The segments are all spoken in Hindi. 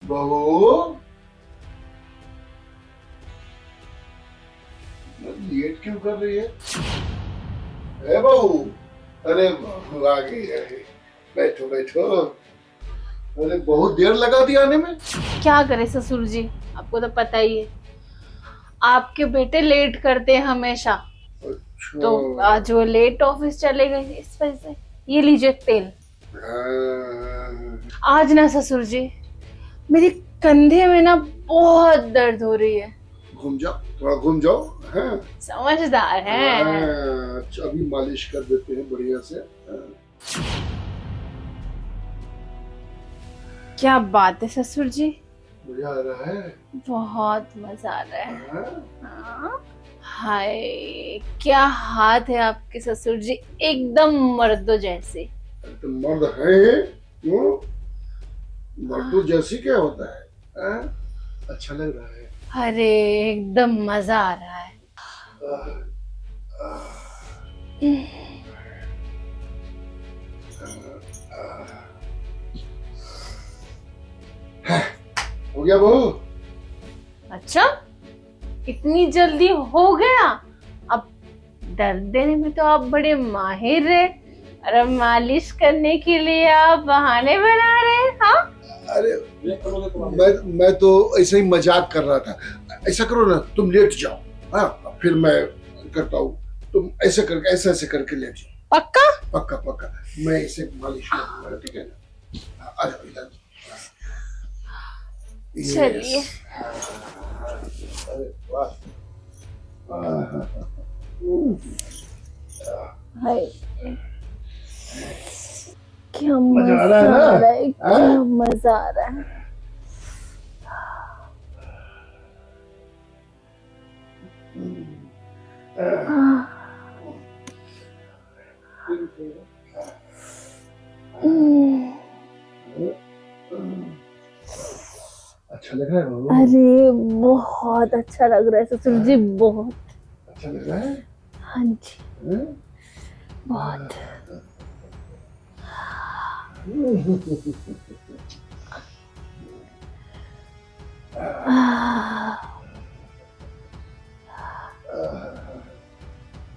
बहू लेट क्यों कर रही है? बहू, अरे बहू आ गई है। बैठो बैठो। अरे बहुत देर लगा दी आने में। क्या करे ससुर जी, आपको तो पता ही है आपके बेटे लेट करते हैं हमेशा। अच्छा। तो आज वो लेट ऑफिस चले गए इस वजह से। ये लीजिए तेल। आज ना ससुर जी मेरे कंधे में ना बहुत दर्द हो रही है। घूम जाओ, थोड़ा घूम जाओ। हाँ। समझदार है। अच्छा, अभी मालिश कर देते हैं बढ़िया से। क्या बात है ससुर जी, मजा आ रहा है। बहुत मजा आ रहा है। हाँ? हाँ? हाय क्या हाथ है आपके ससुर जी, एकदम मर्दों जैसे। तो मर्द है क्यों? मर्दों जैसी क्या होता है? हाँ? अच्छा लग रहा है। अरे एकदम मजा आ रहा है। हो गया बहू? अच्छा इतनी जल्दी हो गया? अब दर्द देने में तो आप बड़े माहिर है और अब मालिश करने के लिए आप बहाने बना रहे हैं। हाँ अरे मैं तो ऐसे ही मजाक कर रहा था। ऐसा करो ना, तुम लेट जाओ। हाँ, फिर मैं करता हूँ। तुम ऐसे करके ऐसे करके लेट जाओ। पक्का? पक्का पक्का। मैं इसे मालिश कर दूंगा, ठीक है ना? आ जाओ इधर। चलिए। अरे वाह। हाय क्या मजा मजा आ रहा है ना? आ रहा है, हाँ? क्या मजा आ रहा है। अच्छा लग रहा है बाबू? अरे बहुत अच्छा लग रहा है ससुर जी, बहुत अच्छा लग रहा है? हाँ जी हाँ? बहुत।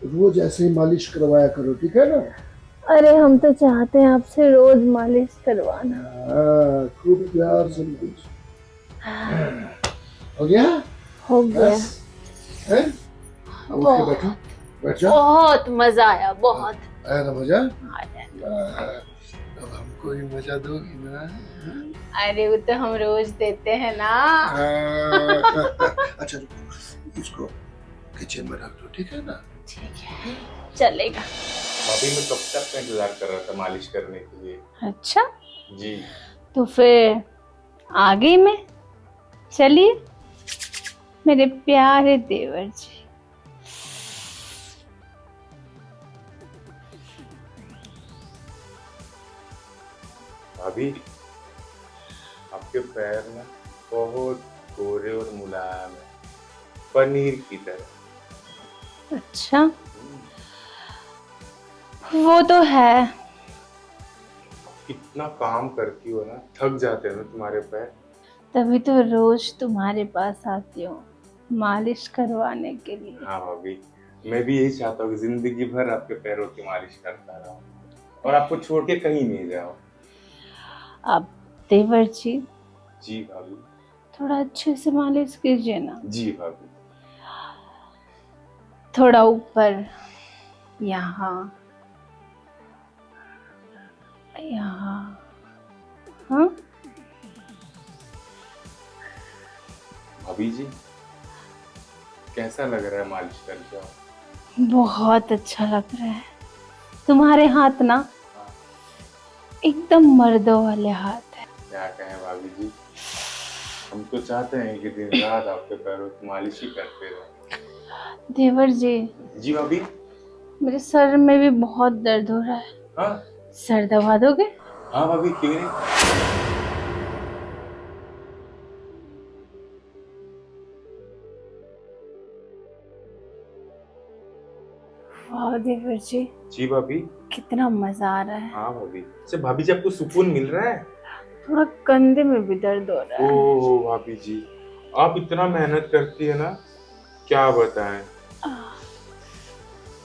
रोज ऐसे ही मालिश करवाया करो, ठीक है ना? अरे हम तो चाहते हैं आपसे रोज मालिश करवाना। हाँ, खूब प्यार से कुछ हो गया? हो गया। बस? हैं? अब उठ के बैठो, बैठ जाओ। बहुत मजा आया, बहुत आया ना मजा? आया। अब हमको भी मजा दोगी ना? अरे वो तो हम रोज देते हैं ना। अच्छा रुको, इसको किचन में रख दो, ठीक है ना? ठीक है चलेगा। भाभी मैं कब से आपका इंतजार कर रहा था मालिश करने के लिए। अच्छा जी तो फिर आ गई मैं। चलिए मेरे प्यारे देवर जी। भाभी आपके पैर ना बहुत गोरे और मुलायम है, पनीर की तरह। अच्छा वो तो है। कितना काम करती हो ना, थक जाते हैं ना तुम्हारे पैर। तभी तो रोज तुम्हारे पास आती हूँ मालिश करवाने के लिए। हाँ भाभी, मैं भी यही चाहता हूँ कि जिंदगी भर आपके पैरों की मालिश करता रहूं और आपको छोड़ के कहीं नहीं जाऊं। अब देवर जी जी भाभी। थोड़ा अच्छे से मालिश कीजिए ना। जी भाभी। थोड़ा ऊपर, यहाँ यहाँ। हाँ भाभी जी कैसा लग रहा है मालिश करके? बहुत अच्छा लग रहा है। तुम्हारे हाथ ना एकदम मर्दों वाले हाथ है। क्या कहें भाभी जी, हम तो चाहते हैं कि दिन रात आपके पैरों की मालिश ही करते रहे। देवर जी जी भाभी। मेरे सर में भी बहुत दर्द हो रहा है। हाँ सर दबा दोगे? हाँ भाभी, क्यों नहीं। वाह देवर जी जी भाभी। कितना मजा आ रहा है। हाँ भाभी। अच्छा भाभी जी, आपको सुकून मिल रहा है? थोड़ा कंधे में भी दर्द हो रहा है। ओ भाभी जी, आप इतना मेहनत करती है ना, क्या बताएं।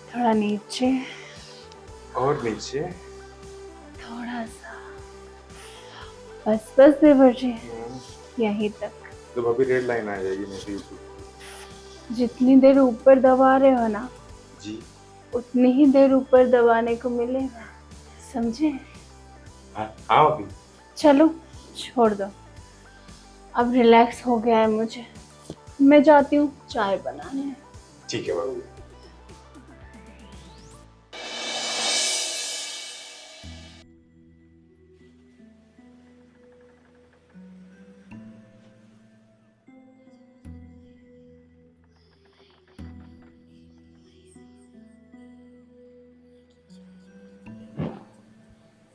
थोड़ा नीचे, और नीचे। थोड़ा सा, बस बस देवर जी, यहीं तक। तो भाभी रेड लाइन आ जाएगी मेरी। जितनी देर ऊपर दबा रहे हो ना जी। उतनी ही देर ऊपर दबाने को मिलेगा, समझे? हाँ भाभी। चलो छोड़ दो, अब रिलैक्स हो गया है मुझे, मैं जाती हूँ चाय बनाने। ठीक है भाभी।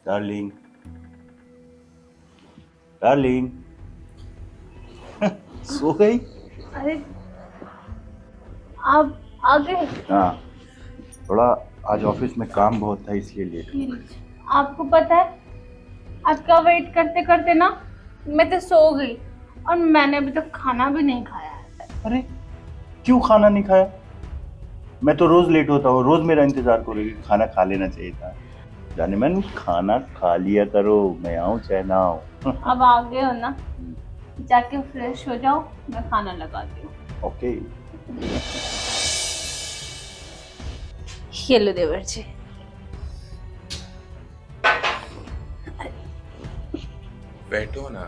डार्लिंग, डार्लिंग, सो गई? अरे आप आ गए? हाँ, थोड़ा आज ऑफिस में काम बहुत था इसलिए लेट। आपको पता है आपका वेट करते करते ना मैं तो सो गई और मैंने अभी तक खाना भी नहीं खाया है। अरे क्यों खाना नहीं खाया? मैं तो रोज लेट होता हूँ, रोज मेरा इंतजार करोगे, खाना खा लेना चाहिए था। जाने मन खाना खा लिया करो, मैं आऊँ चाहे ना आऊँ। अब आ गए हो ना, जाके फ्रेश हो जाओ, मैं खाना लगाती हूँ। ओके। ये लो देवर जी। बैठो ना,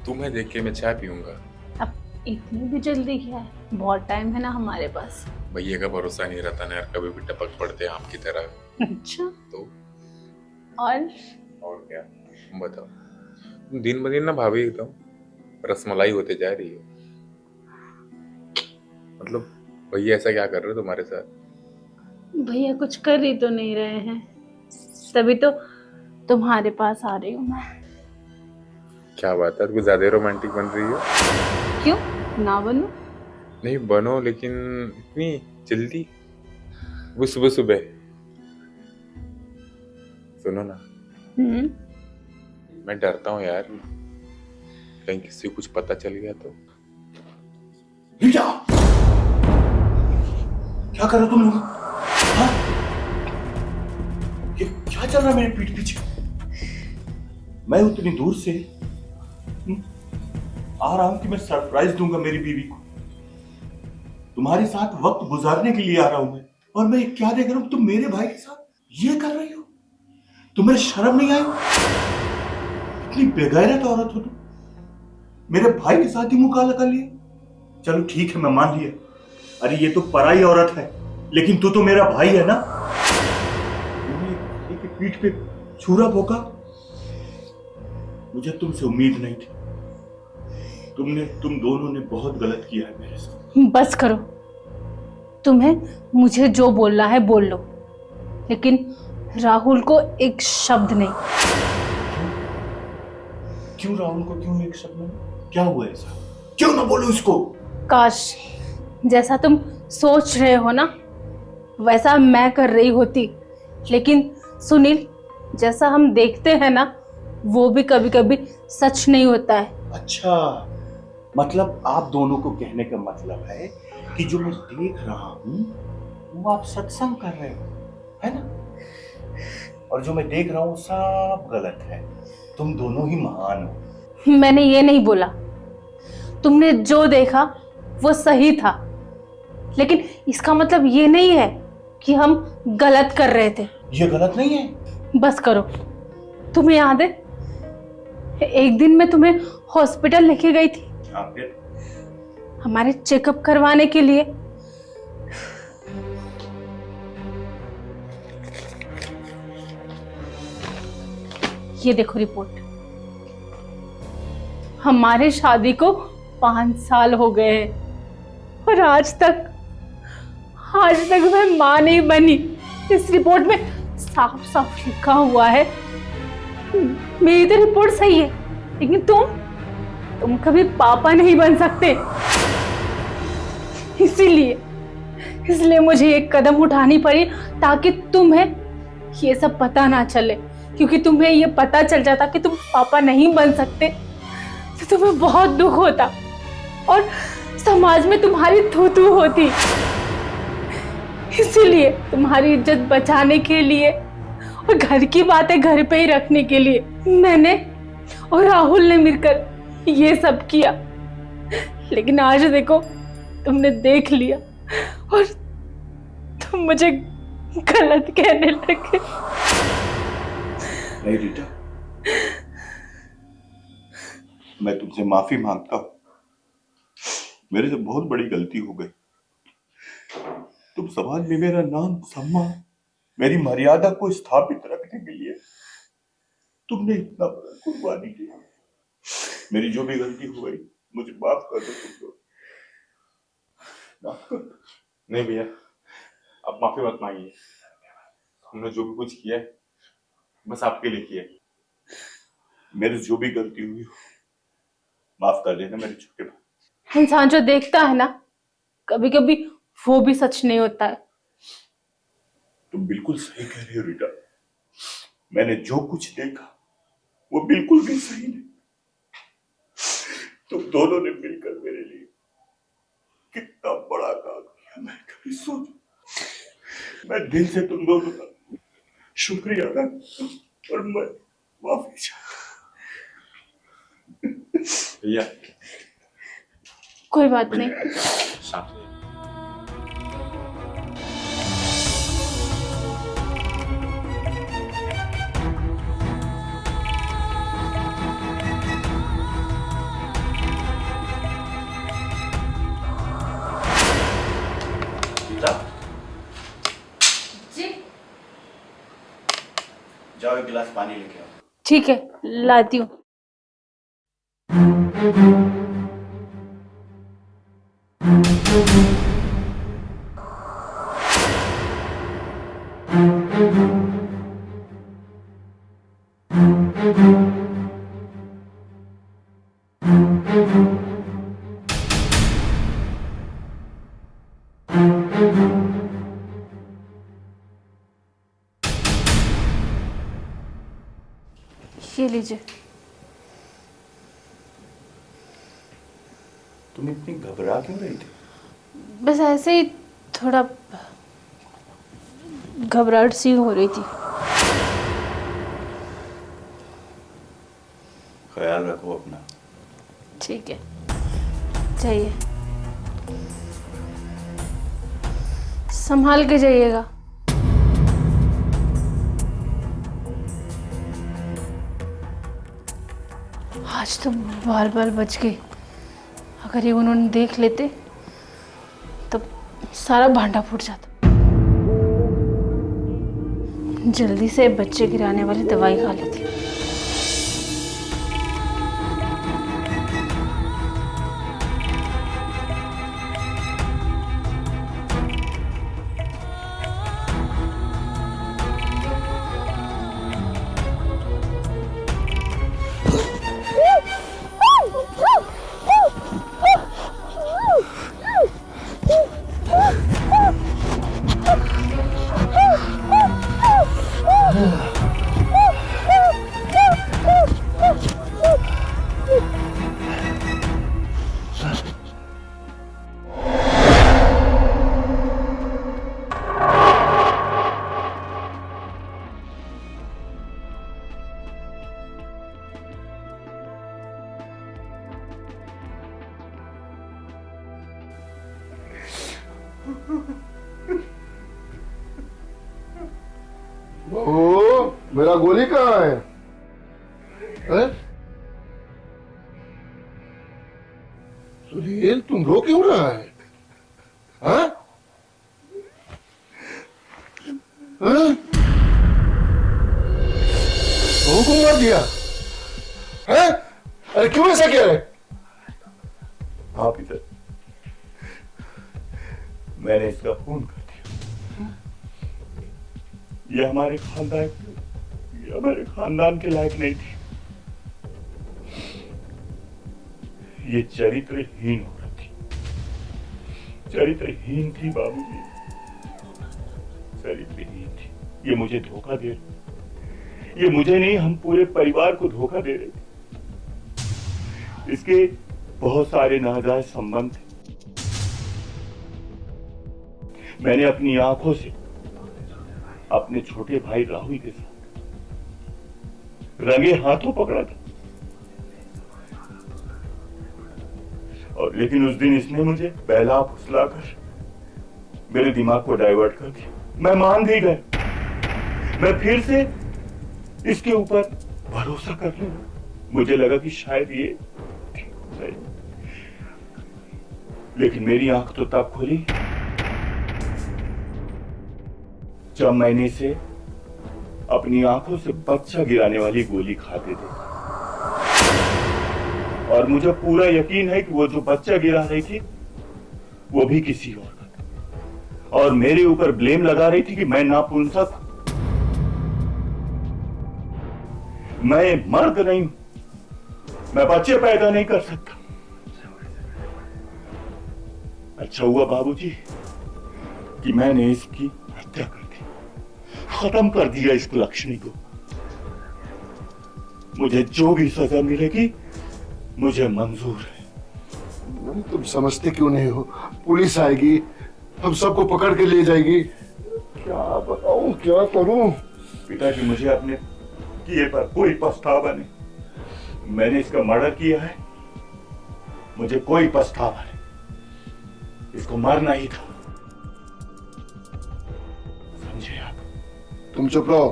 तुम्हें देख के मैं चाय पीऊंगा। अब इतनी भी जल्दी क्या है, बहुत टाइम है ना हमारे पास। भैया का भरोसा नहीं रहता ना यार, कभी भी टपक पड़ते हैं आपकी तरह। अच्छा तो और क्या बताओ, तुम दिन ब दिन ना भाभी एकदम रसमलाई होते जा रही हो। मतलब भैया ऐसा क्या कर रहे हो तुम्हारे साथ? भैया कुछ कर ही तो नहीं रहे हैं, तभी तो तुम्हारे पास आ रही हूँ मैं। क्या बात है, कुछ ज्यादा रोमांटिक बन रही हो। क्यों ना बनूं? नहीं बनो, लेकिन इतनी जल्दी? वो सुबह सुबह। सुनो ना, मैं डरता हूँ यार, कहीं किसी को कुछ पता चल गया तो। क्या कर रहे हो तुम लोग? हाँ? ये क्या चल रहा है मेरे पीठ पीछे? मैं उतनी दूर से आ रहा हूं कि मैं सरप्राइज दूंगा मेरी बीवी को। तुम्हारे साथ वक्त गुजारने के लिए आ रहा हूं मैं, और मैं क्या देख रहा हूं, तुम मेरे भाई के साथ ये कर रही हो? तुम्हें शर्म नहीं आई? इतनी बेगैरत औरत हो तुम, मेरे भाई के साथ ही मुंह काला कर लिया। चलो ठीक है, मैं मान लिया, अरे ये तो पराई औरत है, लेकिन तू तो मेरा भाई है ना। एक पीठ पे छुरा भोंका, मुझे तुमसे उम्मीद नहीं थी। तुम दोनों ने बहुत गलत किया है मेरे साथ। बस करो, तुम्हें मुझे जो बोलना है बोल लो, लेकिन राहुल को एक शब्द नहीं। क्यों राहुल को क्यों एक शब्द नहीं? क्या हुआ ऐसा? क्यों ना बोलो इसको? काश जैसा तुम सोच रहे हो ना वैसा मैं कर रही होती, लेकिन सुनील, जैसा हम देखते हैं ना वो भी कभी कभी सच नहीं होता है। अच्छा, मतलब आप दोनों को कहने का मतलब है कि जो मैं देख रहा हूं वो आप सत्संग कर रहे हो, है ना? और जो मैं देख रहा हूं सब गलत है। तुम दोनों ही महान हो। मैंने ये नहीं बोला, तुमने जो देखा वो सही था, लेकिन इसका मतलब ये नहीं है कि हम गलत कर रहे थे। ये गलत नहीं है। बस करो, तुम्हें याद है एक दिन मैं तुम्हें हॉस्पिटल लेके गई थी हमारे चेकअप करवाने के लिए। ये देखो रिपोर्ट, हमारे शादी को 5 साल हो गए हैं और आज तक मैं मां नहीं बनी। इस रिपोर्ट में साफ साफ लिखा हुआ है, मेरी तो रिपोर्ट सही है, लेकिन तुम कभी पापा नहीं बन सकते। इसीलिए मुझे एक कदम उठानी पड़ी ताकि तुम्हें ये सब पता ना चले। क्योंकि तुम्हें ये पता चल जाता कि तुम पापा नहीं बन सकते तो तुम्हें बहुत दुख होता और समाज में तुम्हारी थू-थू होती। इसीलिए तुम्हारी इज्जत बचाने के लिए और घर की बातें घर पे ही रखने के लिए मैंने और राहुल ने मिलकर ये सब किया। लेकिन आज देखो तुमने देख लिया और तुम मुझे गलत कहने लगे। नहीं रीटा, मैं तुमसे माफी मांगता हूं। मेरे से बहुत बड़ी गलती हो गई। तुम समाज में मेरा नाम, सम्मान, मेरी मर्यादा को स्थापित रखने के लिए तुमने इतना बड़ा कुर्बानी की। मेरी जो भी गलती हो गई मुझे माफ कर दो तुम लोग। माफ कर दो। नहीं भैया, आप माफी मत मांगिए। हमने जो भी कुछ किया है बस आपके लिए किया है। मेरे से जो भी गलती हुई माफ कर देना मेरे छोटे भाई। इंसान जो देखता है ना, कभी कभी वो भी सच नहीं होता है। तुम बिल्कुल सही कह रही हो रीटा। मैंने जो कुछ देखा वो बिल्कुल भी सही नहीं। तुम दोनों ने मिलकर मेरे लिए कितना बड़ा काम किया, मैं कभी सोचूं। मैं दिल से तुम दोनों का शुक्रिया अदा करता हूं और मैं माफी चाहता हूं। भैया कोई बात नहीं। शाम से जी जाओ एक गिलास पानी लेके आओ। ठीक है, लाती हूँ। ये लीजिए। तुम इतनी घबरा क्यों रही थी? बस ऐसे ही थोड़ा घबराहट सी हो रही थी। ख्याल रखो अपना। ठीक है, जाइए, संभाल के जाइएगा। आज तो बार बार बच गए। अगर ये उन्होंने देख लेते तो सारा भांडा फूट जाता। जल्दी से बच्चे गिराने वाली दवाई खा लेती। ओ, मेरा गोली कहाँ है? सुनील, तुम रो क्यों रहा है? हाँ? हाँ? को मार दिया? हाँ? अरे क्यों ऐसा किया है? हाँ पिता, मैंने इसका खून कर दिया। ये हमारे खानदान के लायक नहीं थी। ये चरित्रहीन औरत थी, चरित्रहीन थी बाबूजी, चरित्रहीन थी। ये मुझे धोखा दे रही, ये मुझे नहीं, हम पूरे परिवार को धोखा दे रहे थे। इसके बहुत सारे नाजायज संबंध थे। मैंने अपनी आंखों से अपने छोटे भाई राहुल के साथ रंगे हाथों पकड़ा था, और लेकिन उस दिन इसने मुझे बहला फुसलाकर मेरे दिमाग को डाइवर्ट कर दिया। मैं मान भी गया, मैं फिर से इसके ऊपर भरोसा करने लगा। मुझे लगा कि शायद ये ठीक हो जाएगी, लेकिन मेरी आंख तो तब खुली जब मैंने इसे अपनी आंखों से बच्चा गिराने वाली गोली खाते थे। और मुझे पूरा यकीन है कि वो जो बच्चा गिरा रही थी वो भी किसी और का था, और मेरे ऊपर ब्लेम लगा रही थी कि मैं नापुंसक, मैं मर्द नहीं हूं, मैं बच्चे पैदा नहीं कर सकता। अच्छा हुआ बाबूजी कि मैंने इसकी हत्या कर दी, खत्म कर दिया इस कुलक्षणी को। मुझे जो भी सजा मिलेगी मुझे मंजूर है। नहीं, तुम समझते क्यों नहीं हो? पुलिस आएगी, हम सबको पकड़ के ले जाएगी। क्या बताऊं, क्या करूं? पिताजी, मुझे अपने किए पर कोई पछतावा नहीं। मैंने इसका मर्डर किया है, मुझे कोई पछतावा नहीं। इसको मरना ही था, समझे आप? तुम चुप रहो,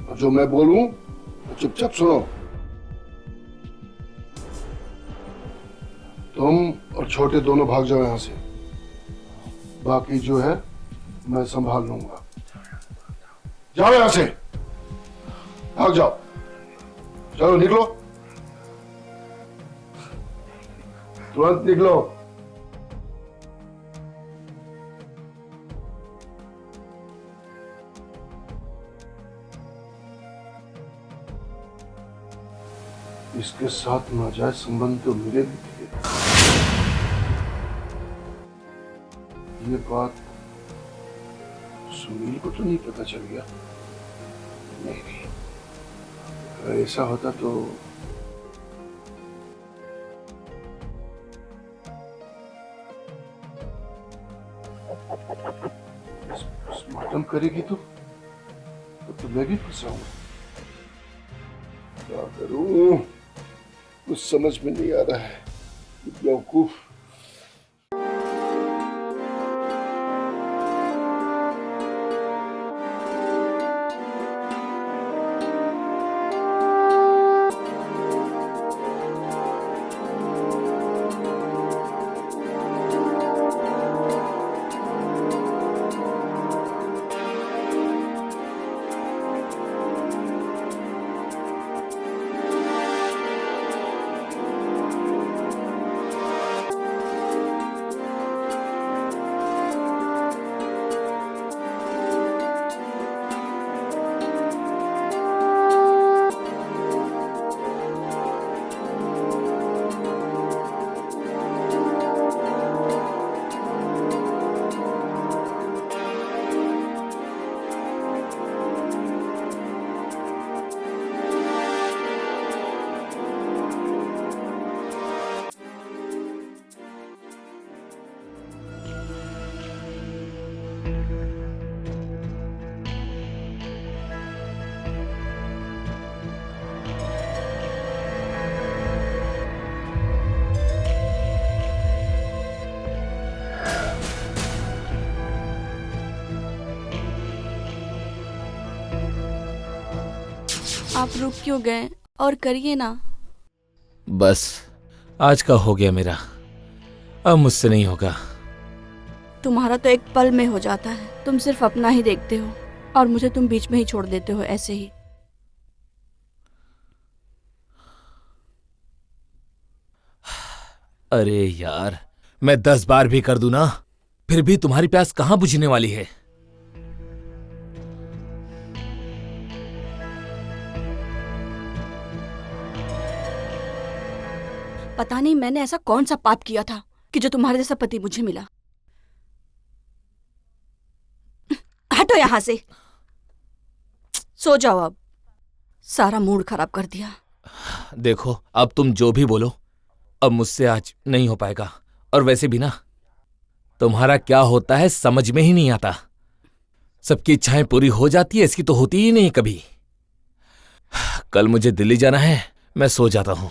और जो मैं बोलूं तो चुपचाप सुनो। तुम और छोटे दोनों भाग जाओ यहां से, बाकी जो है मैं संभाल लूंगा। जाओ यहां से, भाग जाओ, चलो निकलो, तुरंत निकलो। इसके साथ नाजायज संबंध तो मेरे भी थे। ये बात सुनील को तो नहीं पता चल गया? नहीं, अगर ऐसा होता तो पोस्टमार्टम करेगी तो मैं भी फंसाऊंगा। क्या करूं, कुछ समझ में नहीं आ रहा है। बेवकूफ। आप रुक क्यों गए? और करिए ना। बस आज का हो गया मेरा, अब मुझसे नहीं होगा। तुम्हारा तो एक पल में हो जाता है। तुम सिर्फ अपना ही देखते हो और मुझे तुम बीच में ही छोड़ देते हो, ऐसे ही। अरे यार, मैं 10 बार भी कर दूं ना, फिर भी तुम्हारी प्यास कहां बुझने वाली है। पता नहीं मैंने ऐसा कौन सा पाप किया था कि जो तुम्हारे जैसा पति मुझे मिला। हटो यहां से। सो जाओ अब, सारा मूड खराब कर दिया। देखो अब तुम जो भी बोलो, अब मुझसे आज नहीं हो पाएगा। और वैसे भी ना, तुम्हारा क्या होता है समझ में ही नहीं आता। सबकी इच्छाएं पूरी हो जाती है, इसकी तो होती ही नहीं कभी। कल मुझे दिल्ली जाना है, मैं सो जाता हूं।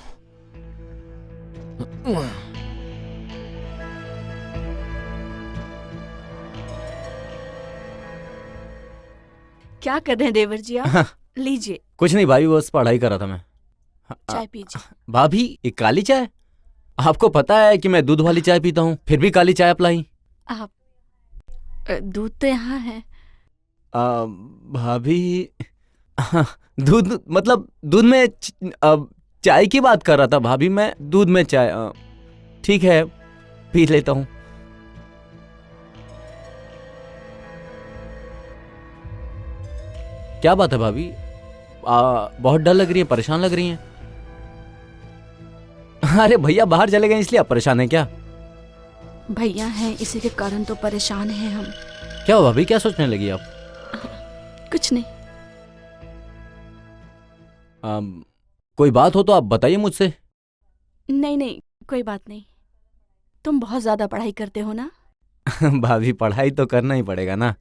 क्या कर रहे हैं देवर जी आप? लीजिए कुछ नहीं भाभी, बस पढ़ाई कर रहा था मैं। चाय पीजिए। भाभी एक काली चाय? आपको पता है कि मैं दूध वाली चाय पीता हूँ, फिर भी काली चाय अपलाई? आप दूध तो यहाँ है। भाभी दूध मतलब दूध में चाय की बात कर रहा था भाभी, मैं दूध में चाय। ठीक है पी लेता हूँ। क्या बात है भाभी, बहुत डर लग रही है, परेशान लग रही हैं। अरे भैया बाहर चले गए इसलिए आप परेशान हैं क्या? भैया हैं इसी के कारण तो परेशान हैं हम। क्या हुआ भाभी, क्या सोचने लगी आप? कुछ नहीं। कोई बात हो तो आप बताइए मुझसे। नहीं नहीं कोई बात नहीं। तुम बहुत ज्यादा पढ़ाई करते हो ना? भाभी पढ़ाई तो करना ही पड़ेगा ना,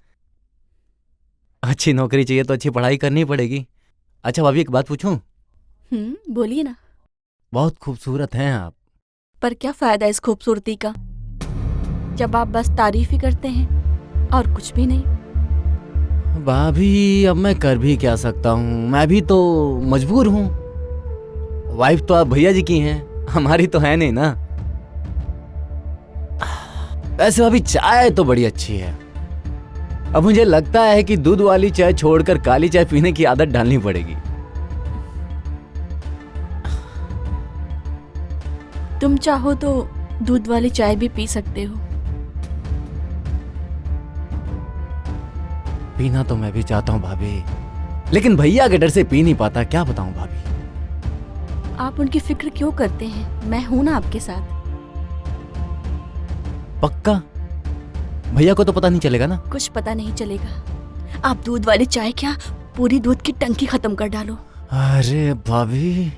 अच्छी नौकरी चाहिए तो अच्छी पढ़ाई करनी पड़ेगी। अच्छा भाभी एक बात पूछूं? बोलिए ना। बहुत खूबसूरत हैं आप। पर क्या फायदा इस खूबसूरती का जब आप बस तारीफ ही करते हैं और कुछ भी नहीं। भाभी अब मैं कर भी क्या सकता हूँ, मैं भी तो मजबूर हूँ। वाइफ तो आप भैया जी की हैं, हमारी तो है नहीं ना। वैसे भाभी चाय तो बड़ी अच्छी है, अब मुझे लगता है कि दूध वाली चाय छोड़कर काली चाय पीने की आदत डालनी पड़ेगी। तुम चाहो तो दूध वाली चाय भी पी सकते हो। पीना तो मैं भी चाहता हूँ भाभी, लेकिन भैया के डर से पी नहीं पाता, क्या बताऊं भाभी। आप उनकी फिक्र क्यों करते हैं, मैं हूं ना आपके साथ। पक्का? भैया को तो पता नहीं चलेगा ना? कुछ पता नहीं चलेगा। आप दूध वाली चाय क्या पूरी दूध की टंकी खत्म कर डालो। अरे भाभी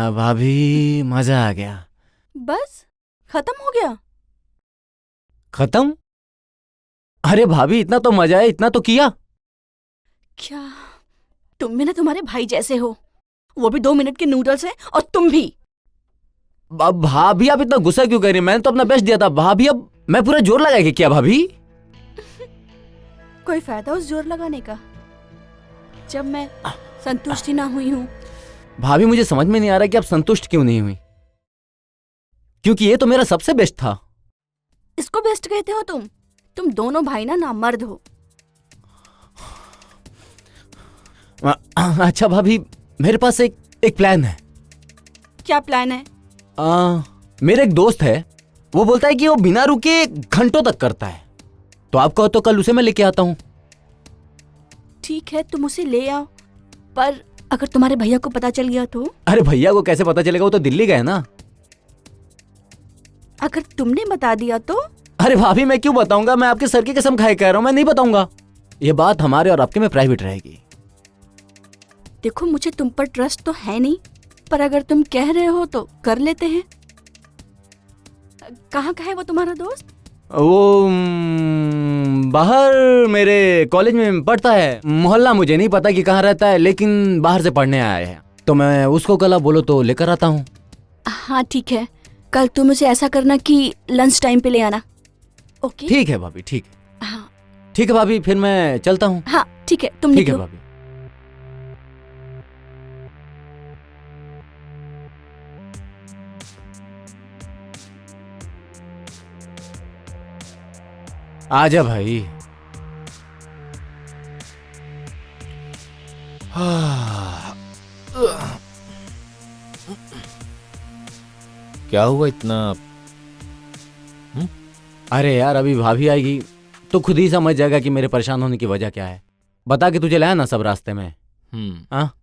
भाभी मजा आ गया। बस खत्म हो गया? खत्म? अरे भाभी इतना तो मजा है, इतना तो किया। क्या तुम भी ना तुम्हारे भाई जैसे हो, वो भी 2 मिनट के नूडल्स हैं और तुम भी। भाभी आप इतना गुस्सा क्यों कर रही हैं? मैंने तो अपना बेस्ट दिया था भाभी, अब मैं पूरा जोर लगा के किया भाभी। कोई फायदा उस जोर लगाने का जब मैं संतुष्टि ना हुई हूँ। भाभी मुझे समझ में नहीं आ रहा कि आप संतुष्ट क्यों नहीं हुई, क्योंकि ये तो मेरा सबसे बेस्ट था। इसको बेस्ट कहते हो तुम दोनों भाई ना नामर्द हो। अच्छा भाभी मेरे पास एक प्लान है। क्या प्लान है? मेरा एक दोस्त है, वो बोलता है कि वो बिना रुके घंटों तक करता है, तो आप कहो तो कल उसे मैं लेके आता हूँ। ठीक है तुम उसे ले आओ, पर अगर तुम्हारे भैया को पता चल गया तो? अरे भैया को कैसे पता चलेगा, वो तो दिल्ली गए ना। अगर तुमने बता दिया तो? अरे भाभी मैं क्यों बताऊंगा, मैं आपके सर की कसम खाए कह रहा हूं, मैं नहीं बताऊंगा। ये बात हमारे और आपके में प्राइवेट रहेगी। देखो मुझे तुम पर ट्रस्ट तो है नहीं, पर अगर तुम कह रहे हो तो कर लेते हैं। कहाँ का है वो तुम्हारा दोस्त? वो बाहर मेरे कॉलेज में पढ़ता है, मोहल्ला मुझे नहीं पता कि कहाँ रहता है, लेकिन बाहर से पढ़ने आया है, तो मैं उसको कल बोलो तो लेकर आता हूँ। हाँ ठीक है, कल तुम उसे ऐसा करना कि लंच टाइम पे ले आना। ओके ठीक है भाभी, ठीक है। हाँ ठीक है भाभी, फिर मैं चलता हूँ। हाँ ठीक है तुम ठीक है निकलो। भाभी। आजा भाई। क्या हुआ इतना? अरे यार, अभी भाभी आएगी तो खुद ही समझ जाएगा कि मेरे परेशान होने की वजह क्या है। बता के तुझे लाया ना सब रास्ते में। हाँ?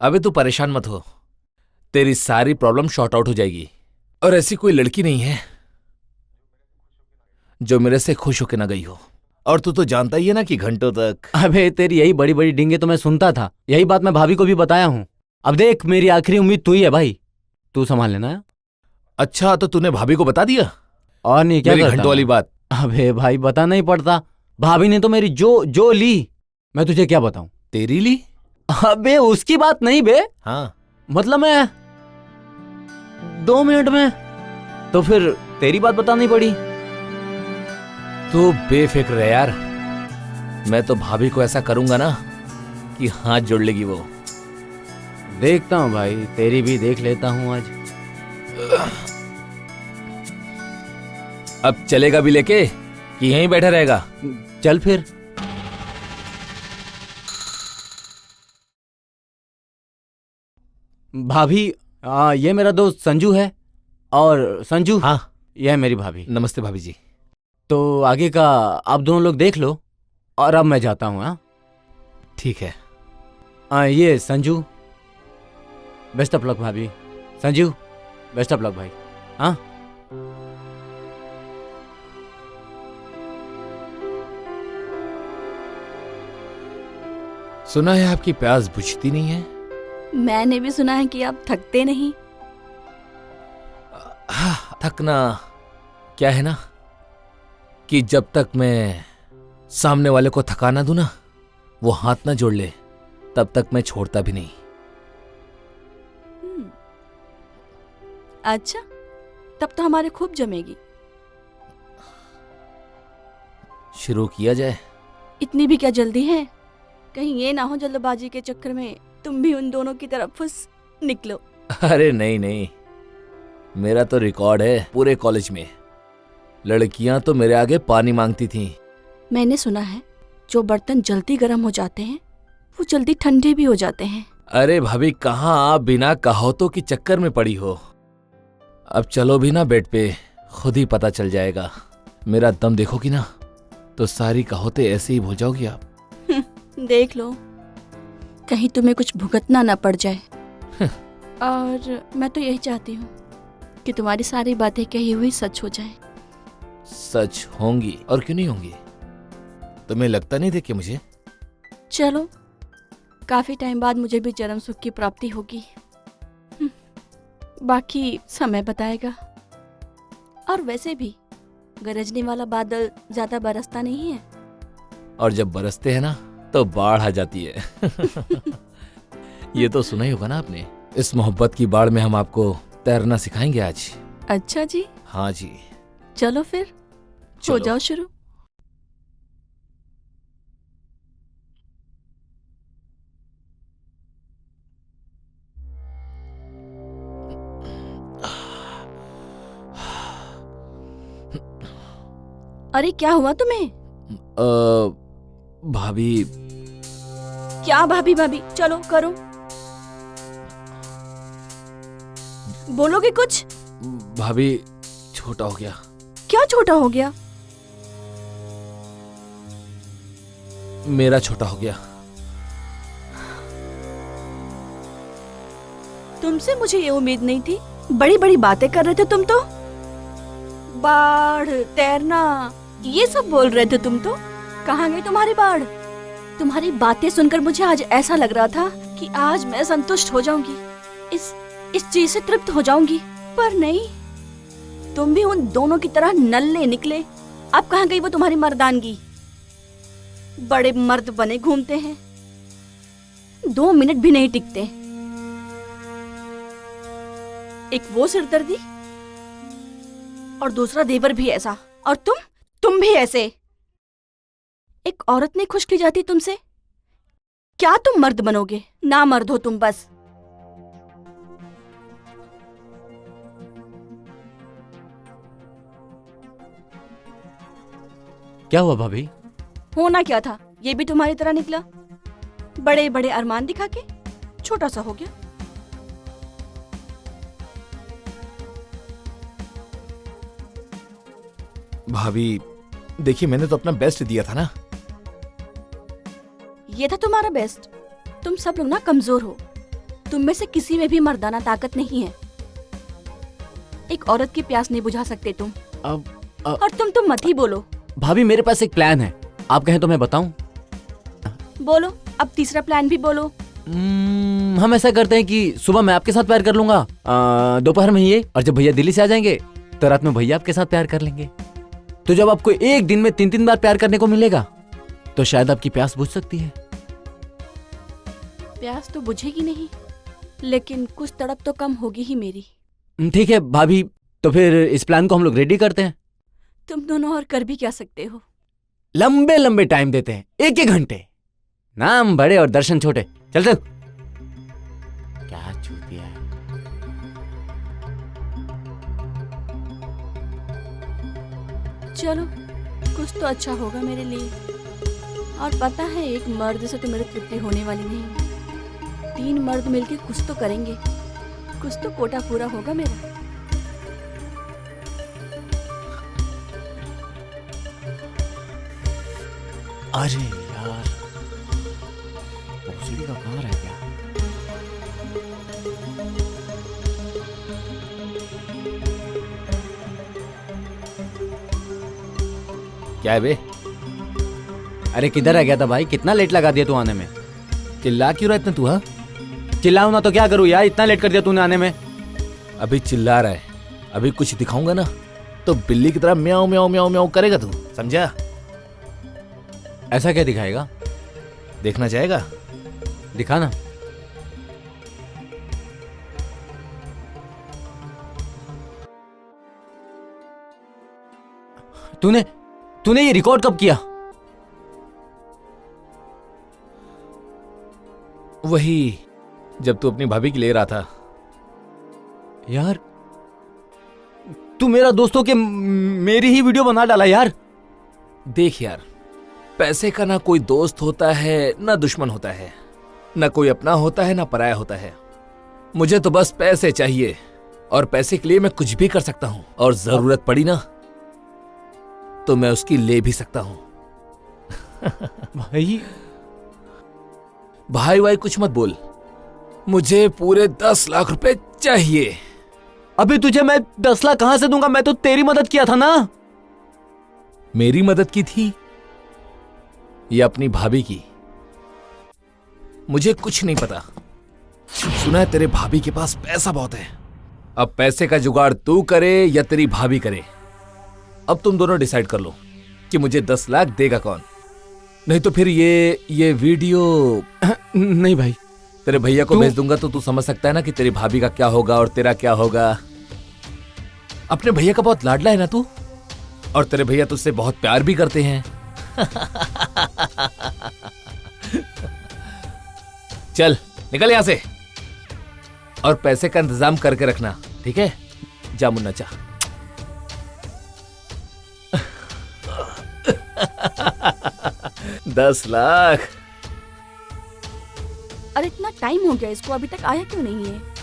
अबे तू परेशान मत हो, तेरी सारी प्रॉब्लम शॉर्ट आउट हो जाएगी। और ऐसी कोई लड़की नहीं है जो मेरे से खुश होके ना गई हो। और तू तो जानता ही है ना कि घंटों तक। अबे तेरी यही बड़ी बड़ी डिंगे तो मैं सुनता था, यही बात मैं भाभी को भी बताया हूँ। अब देख, मेरी आखिरी उम्मीद तू ही है भाई, तू संभाल लेना। अच्छा, तो तूने भाभी को बता दिया? और नहीं क्या मेरी करता घंटों वाली मैं? बात। अबे भाई, बताना ही पड़ता। भाभी ने तो मेरी जो ली, मैं तुझे क्या बताऊं। तेरी ली? अबे उसकी बात नहीं बे, हाँ, मतलब मैं 2 मिनट में, तो फिर तेरी बात बतानी पड़ी। तू बेफिक्र रह यार, मैं तो भाभी को ऐसा करूंगा ना कि हाथ जोड़ लेगी वो। देखता हूँ भाई, तेरी भी देख लेता हूँ आज। अब चलेगा भी लेके कि यहीं बैठा रहेगा? चल फिर। भाभी, ये मेरा दोस्त संजू है। और संजू, हाँ, ये है मेरी भाभी। नमस्ते भाभी जी। तो आगे का आप दोनों लोग देख लो, और अब मैं जाता हूँ। हाँ ठीक है। ये संजू, बेस्ट ऑफ लक भाभी। संजू, बेस्ट ऑफ लक भाई। हाँ सुना है आपकी प्यास बुझती नहीं है। मैंने भी सुना है कि आप थकते नहीं। थकना क्या है ना कि जब तक मैं सामने वाले को थका ना दूं ना, वो हाथ ना जोड़ ले, तब तक मैं छोड़ता भी नहीं। अच्छा, तब तो हमारे खूब जमेगी। शुरू किया जाए? इतनी भी क्या जल्दी है? कहीं ये ना हो जल्दबाजी के चक्कर में तुम भी उन दोनों की तरफ फंस निकलो। अरे नहीं नहीं, मेरा तो रिकॉर्ड है पूरे कॉलेज में। लड़कियां तो मेरे आगे पानी मांगती थीं। मैंने सुना है जो बर्तन जल्दी गर्म हो जाते हैं वो जल्दी ठंडे भी हो जाते हैं। अरे भाभी, कहाँ आप बिना कहावतों की चक्कर में पड़ी हो। अब चलो भी ना बेड पे, खुद ही पता चल जाएगा। मेरा दम देखोगी ना तो सारी कहावतें ऐसे ही भूल जाओगी आप। देख लो, कहीं तुम्हें कुछ भुगतना ना पड़ जाए। और मैं तो यही चाहती हूँ कि तुम्हारी सारी बातें कही हुई सच हो जाए। सच होंगी, और क्यों नहीं होंगी? तुम्हें लगता नहीं देख के मुझे? चलो, काफी टाइम बाद मुझे भी चरम सुख की प्राप्ति होगी। बाकी समय बताएगा। और वैसे भी गरजने वाला बादल ज्यादा बरसता नहीं है। और जब बरसते हैं ना तो बाढ़ आ जाती है। ये तो सुना ही होगा ना आपने। इस मोहब्बत की बाढ़ में हम आपको तैरना सिखाएंगे आज। अच्छा जी। हाँ जी। चलो फिर, हो चलो। जाओ शुरू। अरे क्या हुआ तुम्हें? भाभी। क्या भाभी भाभी? चलो करो, बोलोगे कुछ? भाभी, छोटा हो गया। क्या छोटा हो गया? मेरा छोटा हो गया। तुमसे मुझे ये उम्मीद नहीं थी। बड़ी बड़ी बातें कर रहे थे तुम तो। बाढ़, तैरना, ये सब बोल रहे थे तुम तो। कहाँ गई तुम्हारी बाढ़? तुम्हारी बातें सुनकर मुझे आज ऐसा लग रहा था कि आज मैं संतुष्ट हो जाऊंगी, इस चीज से तृप्त हो जाऊंगी। पर नहीं, तुम भी उन दोनों की तरह नल्ले निकले। अब कहाँ गई वो तुम्हारी मर्दानगी? बड़े मर्द बने घूमते हैं, 2 मिनट भी नहीं टिकते। एक वो सिरदर्दी और दूसरा देवर भी ऐसा, और तुम भी ऐसे। एक औरत नहीं खुश की जाती तुमसे? क्या तुम मर्द बनोगे? ना मर्द हो तुम बस। क्या हुआ भाभी? होना क्या था, ये भी तुम्हारी तरह निकला। बड़े बड़े अरमान दिखा के छोटा सा हो गया। भाभी देखिए, मैंने तो अपना बेस्ट दिया था ना। ये था तुम्हारा बेस्ट। तुम सब लोग ना कमजोर हो। तुम में से किसी में भी मर्दाना ताकत नहीं है। एक औरत की प्यास नहीं बुझा सकते तुम। और तुम मत ही बोलो। भाभी मेरे पास एक प्लान है, आप कहें तो मैं बताऊं? बोलो, अब तीसरा प्लान भी बोलो। हम ऐसा करते हैं कि सुबह मैं आपके साथ प्यार कर लूंगा, दोपहर में ये, और जब भैया दिल्ली से आ जाएंगे तो रात में भैया आपके साथ प्यार कर लेंगे। तो जब आपको एक दिन में 3-3 बार प्यार करने को मिलेगा तो शायद आपकी प्यास बुझ सकती है। प्यास तो बुझेगी नहीं, लेकिन कुछ तड़प तो कम होगी ही मेरी। ठीक है भाभी, तो फिर इस प्लान को हम लोग रेडी करते हैं। तुम दोनों और कर भी क्या सकते हो? लंबे लंबे टाइम देते हैं, 1-1 घंटे। नाम बड़े और दर्शन छोटे। चलते क्या चूतिया है। चलो, कुछ तो अच्छा होगा मेरे लिए। और पता है, एक मर्द से तो मेरी तृप्ति होने वाली नहीं है। 3 मर्द मिलके कुछ तो करेंगे, कुछ तो कोटा पूरा होगा मेरा। अरे यार, भोसड़ी का कहाँ रह गया? क्या है बे? अरे किधर रह गया था भाई? कितना लेट लगा दिया तू आने में? चिल्ला क्यों रहा इतना तू? हाँ, चिल्लाऊं ना तो क्या करूं यार, इतना लेट कर दिया तूने आने में। अभी चिल्ला रहा है, अभी कुछ दिखाऊंगा ना तो बिल्ली की तरह म्याऊं म्याऊं म्याऊं म्याऊं करेगा तू, समझा? ऐसा क्या दिखाएगा? देखना चाहेगा? दिखा ना। तूने ये रिकॉर्ड कब किया? वही जब तू अपनी भाभी की ले रहा था। यार तू मेरा दोस्तों के मेरी ही वीडियो बना डाला यार। देख यार, पैसे का ना कोई दोस्त होता है ना दुश्मन होता है, ना कोई अपना होता है ना पराया होता है। मुझे तो बस पैसे चाहिए और पैसे के लिए मैं कुछ भी कर सकता हूं, और जरूरत पड़ी ना तो मैं उसकी ले भी सकता हूं। भाई भाई कुछ मत बोल, मुझे पूरे 10 लाख रुपए चाहिए। अभी तुझे मैं 10 लाख कहां से दूंगा? मैं तो तेरी मदद किया था ना। मेरी मदद की थी या अपनी भाभी की? मुझे कुछ नहीं पता। सुना है तेरे भाभी के पास पैसा बहुत है। अब पैसे का जुगाड़ तू करे या तेरी भाभी करे, अब तुम दोनों डिसाइड कर लो कि मुझे 10 लाख देगा कौन। नहीं तो फिर ये वीडियो नहीं भाई, तेरे भैया को भेज दूंगा तो तू समझ सकता है ना कि तेरी भाभी का क्या होगा और तेरा क्या होगा। अपने भैया का बहुत लाडला है ना तू, और तेरे भैया तुझसे बहुत प्यार भी करते हैं। चल निकल यहां से, और पैसे का इंतजाम करके रखना, ठीक है? जा मुन्ना जा। 10 लाख। अरे इतना टाइम हो गया इसको, अभी तक आया क्यों नहीं है?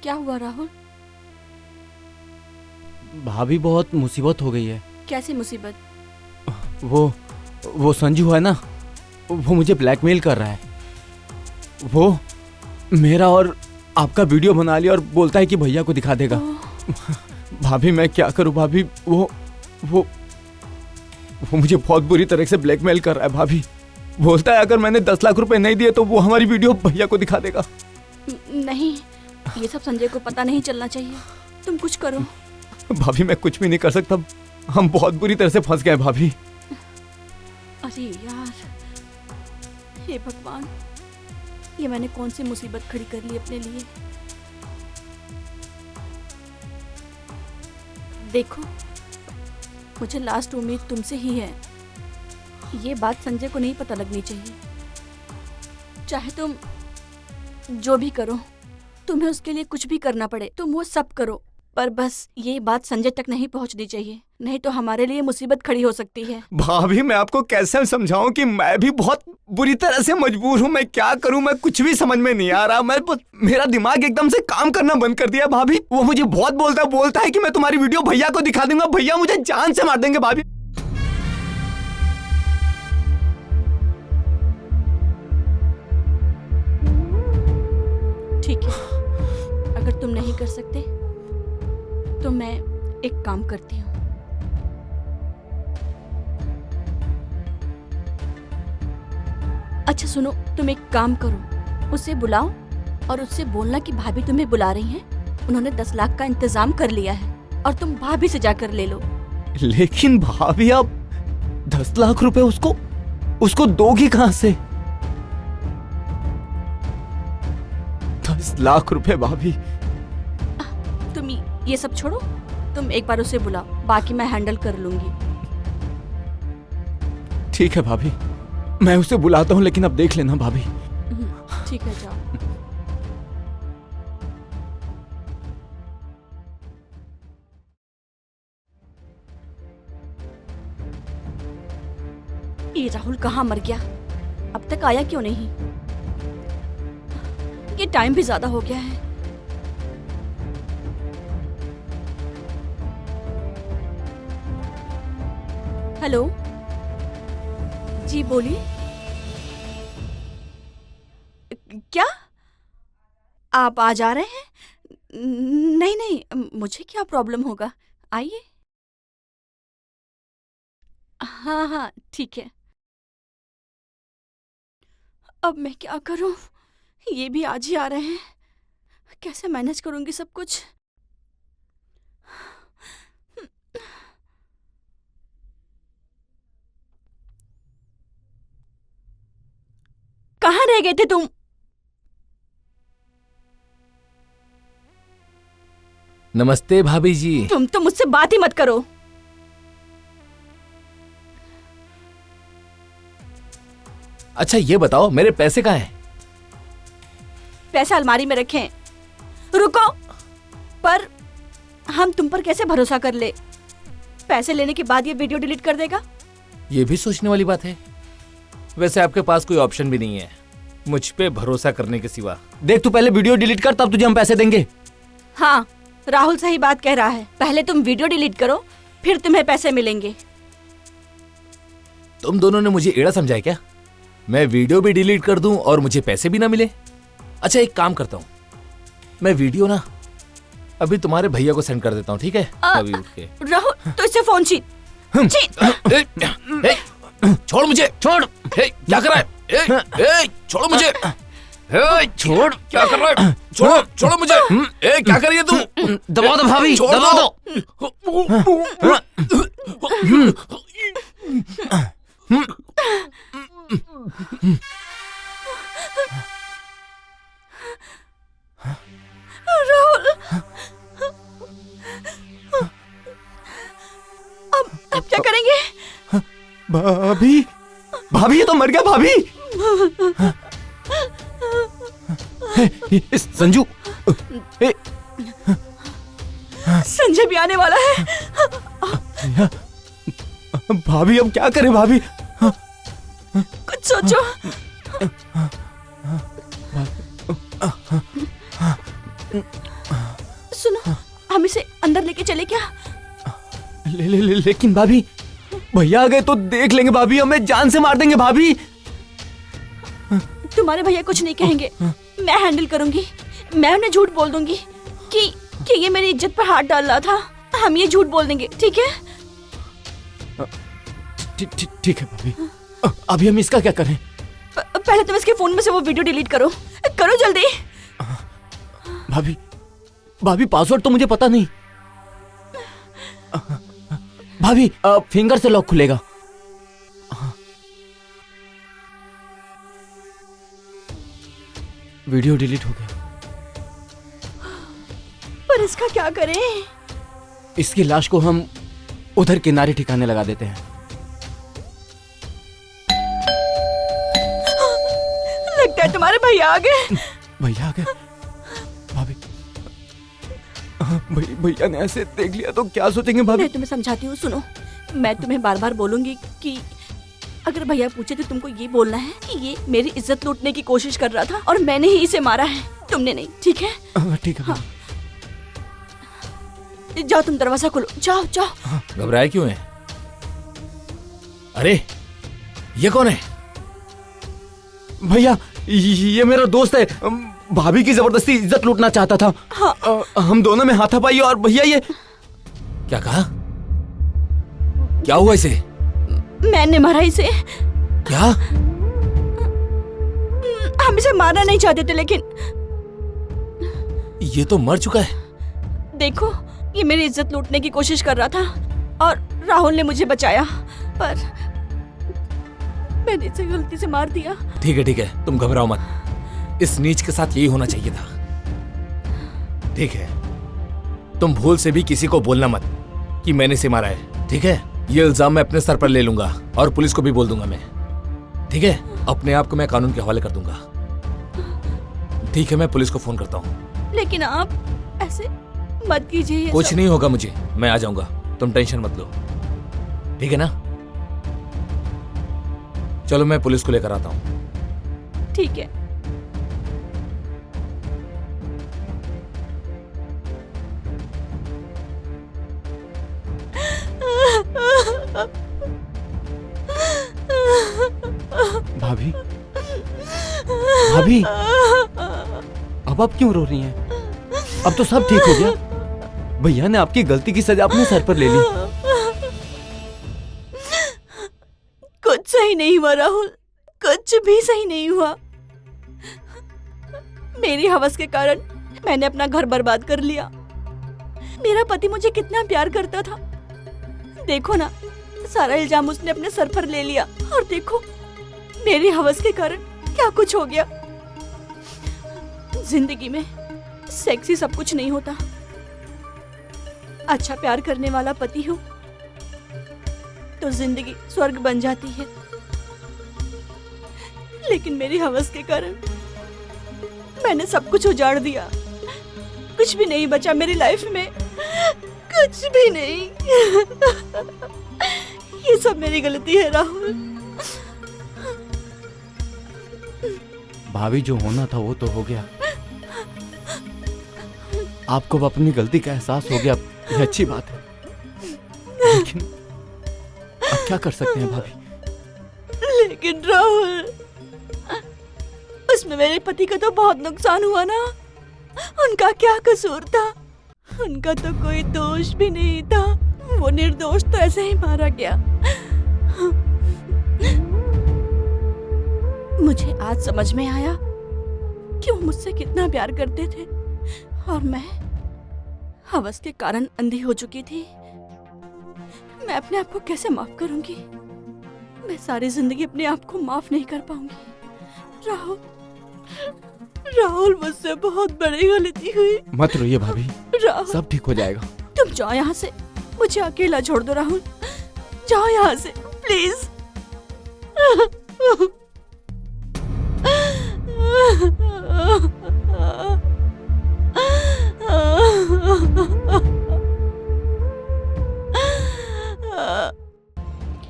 क्या हुआ राहुल? भाभी बहुत मुसीबत हो गई है। कैसी मुसीबत? वो संजू है ना, वो मुझे ब्लैकमेल कर रहा है। वो मेरा और आपका वीडियो बना लिया और बोलता है कि भैया को दिखा देगा। भाभी मैं क्या करूं भाभी? वो मुझे बहुत बुरी तरह से ब्लैकमेल कर रहा है भाभी। बोलता है अगर मैंने 10 लाख रुपए नहीं दिए तो वो हमारी वीडियो भैया को दिखा देगा। नहीं, ये सब संजय को पता नहीं चलना चाहिए। तुम कुछ करो। भाभी मैं कुछ भी नहीं कर सकता, हम बहुत बुरी तरह से फंस गए भाभी। अरे यार, हे भगवान, ये मैंने कौन सी मुसीबत खड़ी कर ली अपने लिए। देखो, मुझे लास्ट उम्मीद तुमसे ही है। ये बात संजय को नहीं पता लगनी चाहिए। चाहे तुम जो भी करो, तुम्हें उसके लिए कुछ भी करना पड़े तुम वो सब करो, पर बस ये बात संजय तक नहीं पहुंचनी चाहिए, नहीं तो हमारे लिए मुसीबत खड़ी हो सकती है। भाभी मैं आपको कैसे समझाऊं कि मैं भी बहुत बुरी तरह से मजबूर हूँ। मैं क्या करूँ, मैं कुछ भी समझ में नहीं आ रहा। मेरा दिमाग एकदम से काम करना बंद कर दिया भाभी। वो मुझे बहुत बोलता है कि मैं तुम्हारी वीडियो भैया को दिखा दूंगा, भैया मुझे जान से मार देंगे भाभी। ठीक है, अगर तुम नहीं कर सकते तो मैं एक काम करती हूँ। अच्छा सुनो, तुम एक काम करो, उसे बुलाओ और उससे बोलना कि भाभी तुम्हें बुला रही हैं। उन्होंने 10 लाख का इंतजाम कर लिया है और तुम भाभी से जाकर ले लो। लेकिन भाभी आप 10 लाख रुपए उसको दोगी कहां से? 10 लाख रुपए भाभी। तुम ये सब छोड़ो, तुम एक बार उसे बुलाओ, बाकी मैं हैंडल कर लूंगी। ठीक है भाभी, मैं उसे बुलाता हूँ, लेकिन अब देख लेना भाभी। ठीक है, जाओ। ये राहुल कहाँ मर गया, अब तक आया क्यों नहीं? ये टाइम भी ज्यादा हो गया है। हेलो जी, बोलिए। क्या आप आ जा रहे हैं? नहीं नहीं, मुझे क्या प्रॉब्लम होगा, आइए। हाँ हाँ ठीक है। अब मैं क्या करूं, ये भी आज ही आ रहे हैं, कैसे मैनेज करूंगी सब कुछ? कहाँ रह गए थे तुम? नमस्ते भाभी जी। तुम तो मुझसे बात ही मत करो। अच्छा ये बताओ, मेरे पैसे कहाँ हैं? पैसे अलमारी में रखे हैं। रुको, पर हम तुम पर कैसे भरोसा कर ले? पैसे लेने के बाद ये वीडियो डिलीट कर देगा? ये भी सोचने वाली बात है। वैसे आपके पास कोई ऑप्शन भी नहीं है मुझ पे भरोसा करने के सिवा। देख, तू पहले वीडियो डिलीट कर, तब तुझे हम पैसे देंगे। हाँ, राहुल सही बात कह रहा है। पहले तुम वीडियो डिलीट करो, फिर तुम्हें पैसे मिलेंगे। तुम दोनों ने मुझे एड़ा समझा है क्या? मैं वीडियो भी डिलीट कर दूं और मुझे पैसे भी ना मिले? अच्छा एक काम करता हूँ, मैं वीडियो ना अभी तुम्हारे भैया को सेंड कर देता हूँ, ठीक है? अभी उठ के। राहुल तो इससे फोन छीन। छोड़ मुझे, छोड़। क्या कर रहा है? छोड़ो मुझे। छोड़, क्या कर रहा है? छोड़ो, छोड़ो मुझे। क्या कर रही है तू? दबा दो भाभी, दबा दो। राहुल, अब क्या करेंगे? भाभी, भाभी ये तो मर गया भाभी। संजू, संजय भी आने वाला है। भाभी अब क्या करें भाभी? कुछ सोचो। सुनो, हम इसे अंदर लेके चले क्या? लेकिन भाभी, भैया आ गए तो देख लेंगे भाभी, हमें जान से मार देंगे भाभी। तुम्हारे भैया कुछ नहीं कहेंगे, मैं हैंडल करूंगी। मैं उन्हें झूठ बोल दूंगी कि ये मेरी इज्जत पर हाथ डाल रहा था। हम ये झूठ बोल देंगे, ठीक है? ठीक है भाभी। अभी हम इसका क्या करें? पहले तुम इसके फोन में से वो वीडियो डिलीट करो, करो जल्दी। भाभी पासवर्ड तो मुझे पता नहीं। भाभी फिंगर से लॉक खुलेगा। वीडियो डिलीट हो गया। पर इसका क्या करें? इसकी लाश को हम उधर किनारे ठिकाने लगा देते हैं। लगता है तुम्हारे भैया आ गए। भैया आ गए? भैया ने ऐसे देख लिया तो क्या सोचेंगे भाभी? मैं तुम्हें समझाती हूँ, सुनो। मैं तुम्हें बार बार बोलूंगी कि अगर भैया पूछे तो तुमको ये बोलना है कि ये मेरी इज्जत लूटने की कोशिश कर रहा था और मैंने ही इसे मारा है, तुमने नहीं। ठीक है? ठीक है। हाँ। जाओ, तुम दरवाजा खोलो, जाओ जाओ। घबराए क्यों है? अरे ये कौन है? भैया ये मेरा दोस्त है, भाभी की जबरदस्ती इज्जत लूटना चाहता था। हाँ। हम दोनों में हाथापाई और भैया ये। क्या कहा? क्या हुआ इसे? मैंने मारा इसे। क्या? हम इसे मारना नहीं चाहते थे, लेकिन ये तो मर चुका है। देखो, ये मेरी इज्जत लूटने की कोशिश कर रहा था और राहुल ने मुझे बचाया, पर मैंने इसे गलती से मार दिया। ठीक है, तुम घबराओ मत। इस नीच के साथ यही होना चाहिए था। ठीक है, तुम भूल से भी किसी को बोलना मत कि मैंने इसे मारा है। ठीक है? ये इल्जाम मैं अपने सर पर ले लूंगा और पुलिस को भी बोल दूंगा मैं। ठीक है? अपने आप को मैं कानून के हवाले कर दूंगा। ठीक है, मैं पुलिस को फोन करता हूँ। लेकिन आप ऐसे मत कीजिए। ये कुछ सब। नहीं होगा मुझे, मैं आ जाऊंगा, तुम टेंशन मत लो। ठीक है ना? चलो मैं पुलिस को लेकर आता हूँ। ठीक है। भाभी भाभी, अब आप क्यों रो रही हैं? अब तो सब ठीक हो गया। भैया ने आपकी गलती की सजा अपने सर पर ले ली। कुछ सही नहीं हुआ राहुल, कुछ भी सही नहीं हुआ। मेरी हवस के कारण मैंने अपना घर बर्बाद कर लिया। मेरा पति मुझे कितना प्यार करता था, देखो ना, सारा इल्जाम उसने अपने सर पर ले लिया। और देखो, मेरी हवस के कारण क्या कुछ हो गया। जिंदगी में सेक्स ही सब कुछ नहीं होता। अच्छा प्यार करने वाला पति हो तो जिंदगी स्वर्ग बन जाती है। लेकिन मेरी हवस के कारण मैंने सब कुछ उजाड़ दिया। कुछ भी नहीं बचा मेरी लाइफ में, कुछ भी नहीं। ये सब मेरी गलती है राहुल। भाभी, जो होना था वो तो हो गया। आपको अब अपनी गलती का एहसास हो गया, ये अच्छी बात है। लेकिन अब क्या कर सकते हैं भाभी? लेकिन राहुल, उसमें मेरे पति का तो बहुत नुकसान हुआ ना। उनका क्या कसूर था? उनका तो कोई दोष भी नहीं था। वो निर्दोष तो ऐसे ही मारा गया। मुझे आज समझ में आया कि वो मुझसे कितना प्यार करते थे और मैं हवस के कारण अंधी हो चुकी थी। मैं अपने आप को कैसे माफ करूंगी? मैं सारी जिंदगी अपने आप को माफ नहीं कर पाऊंगी। राहुल, राहुल, मुझसे बहुत बड़ी गलती हुई। मत रोइए भाभी, राहुल, सब ठीक हो जाएगा। तुम जाओ यहाँ से, मुझे अकेला छोड़ दो। राहुल, जाओ यहाँ से प्लीज।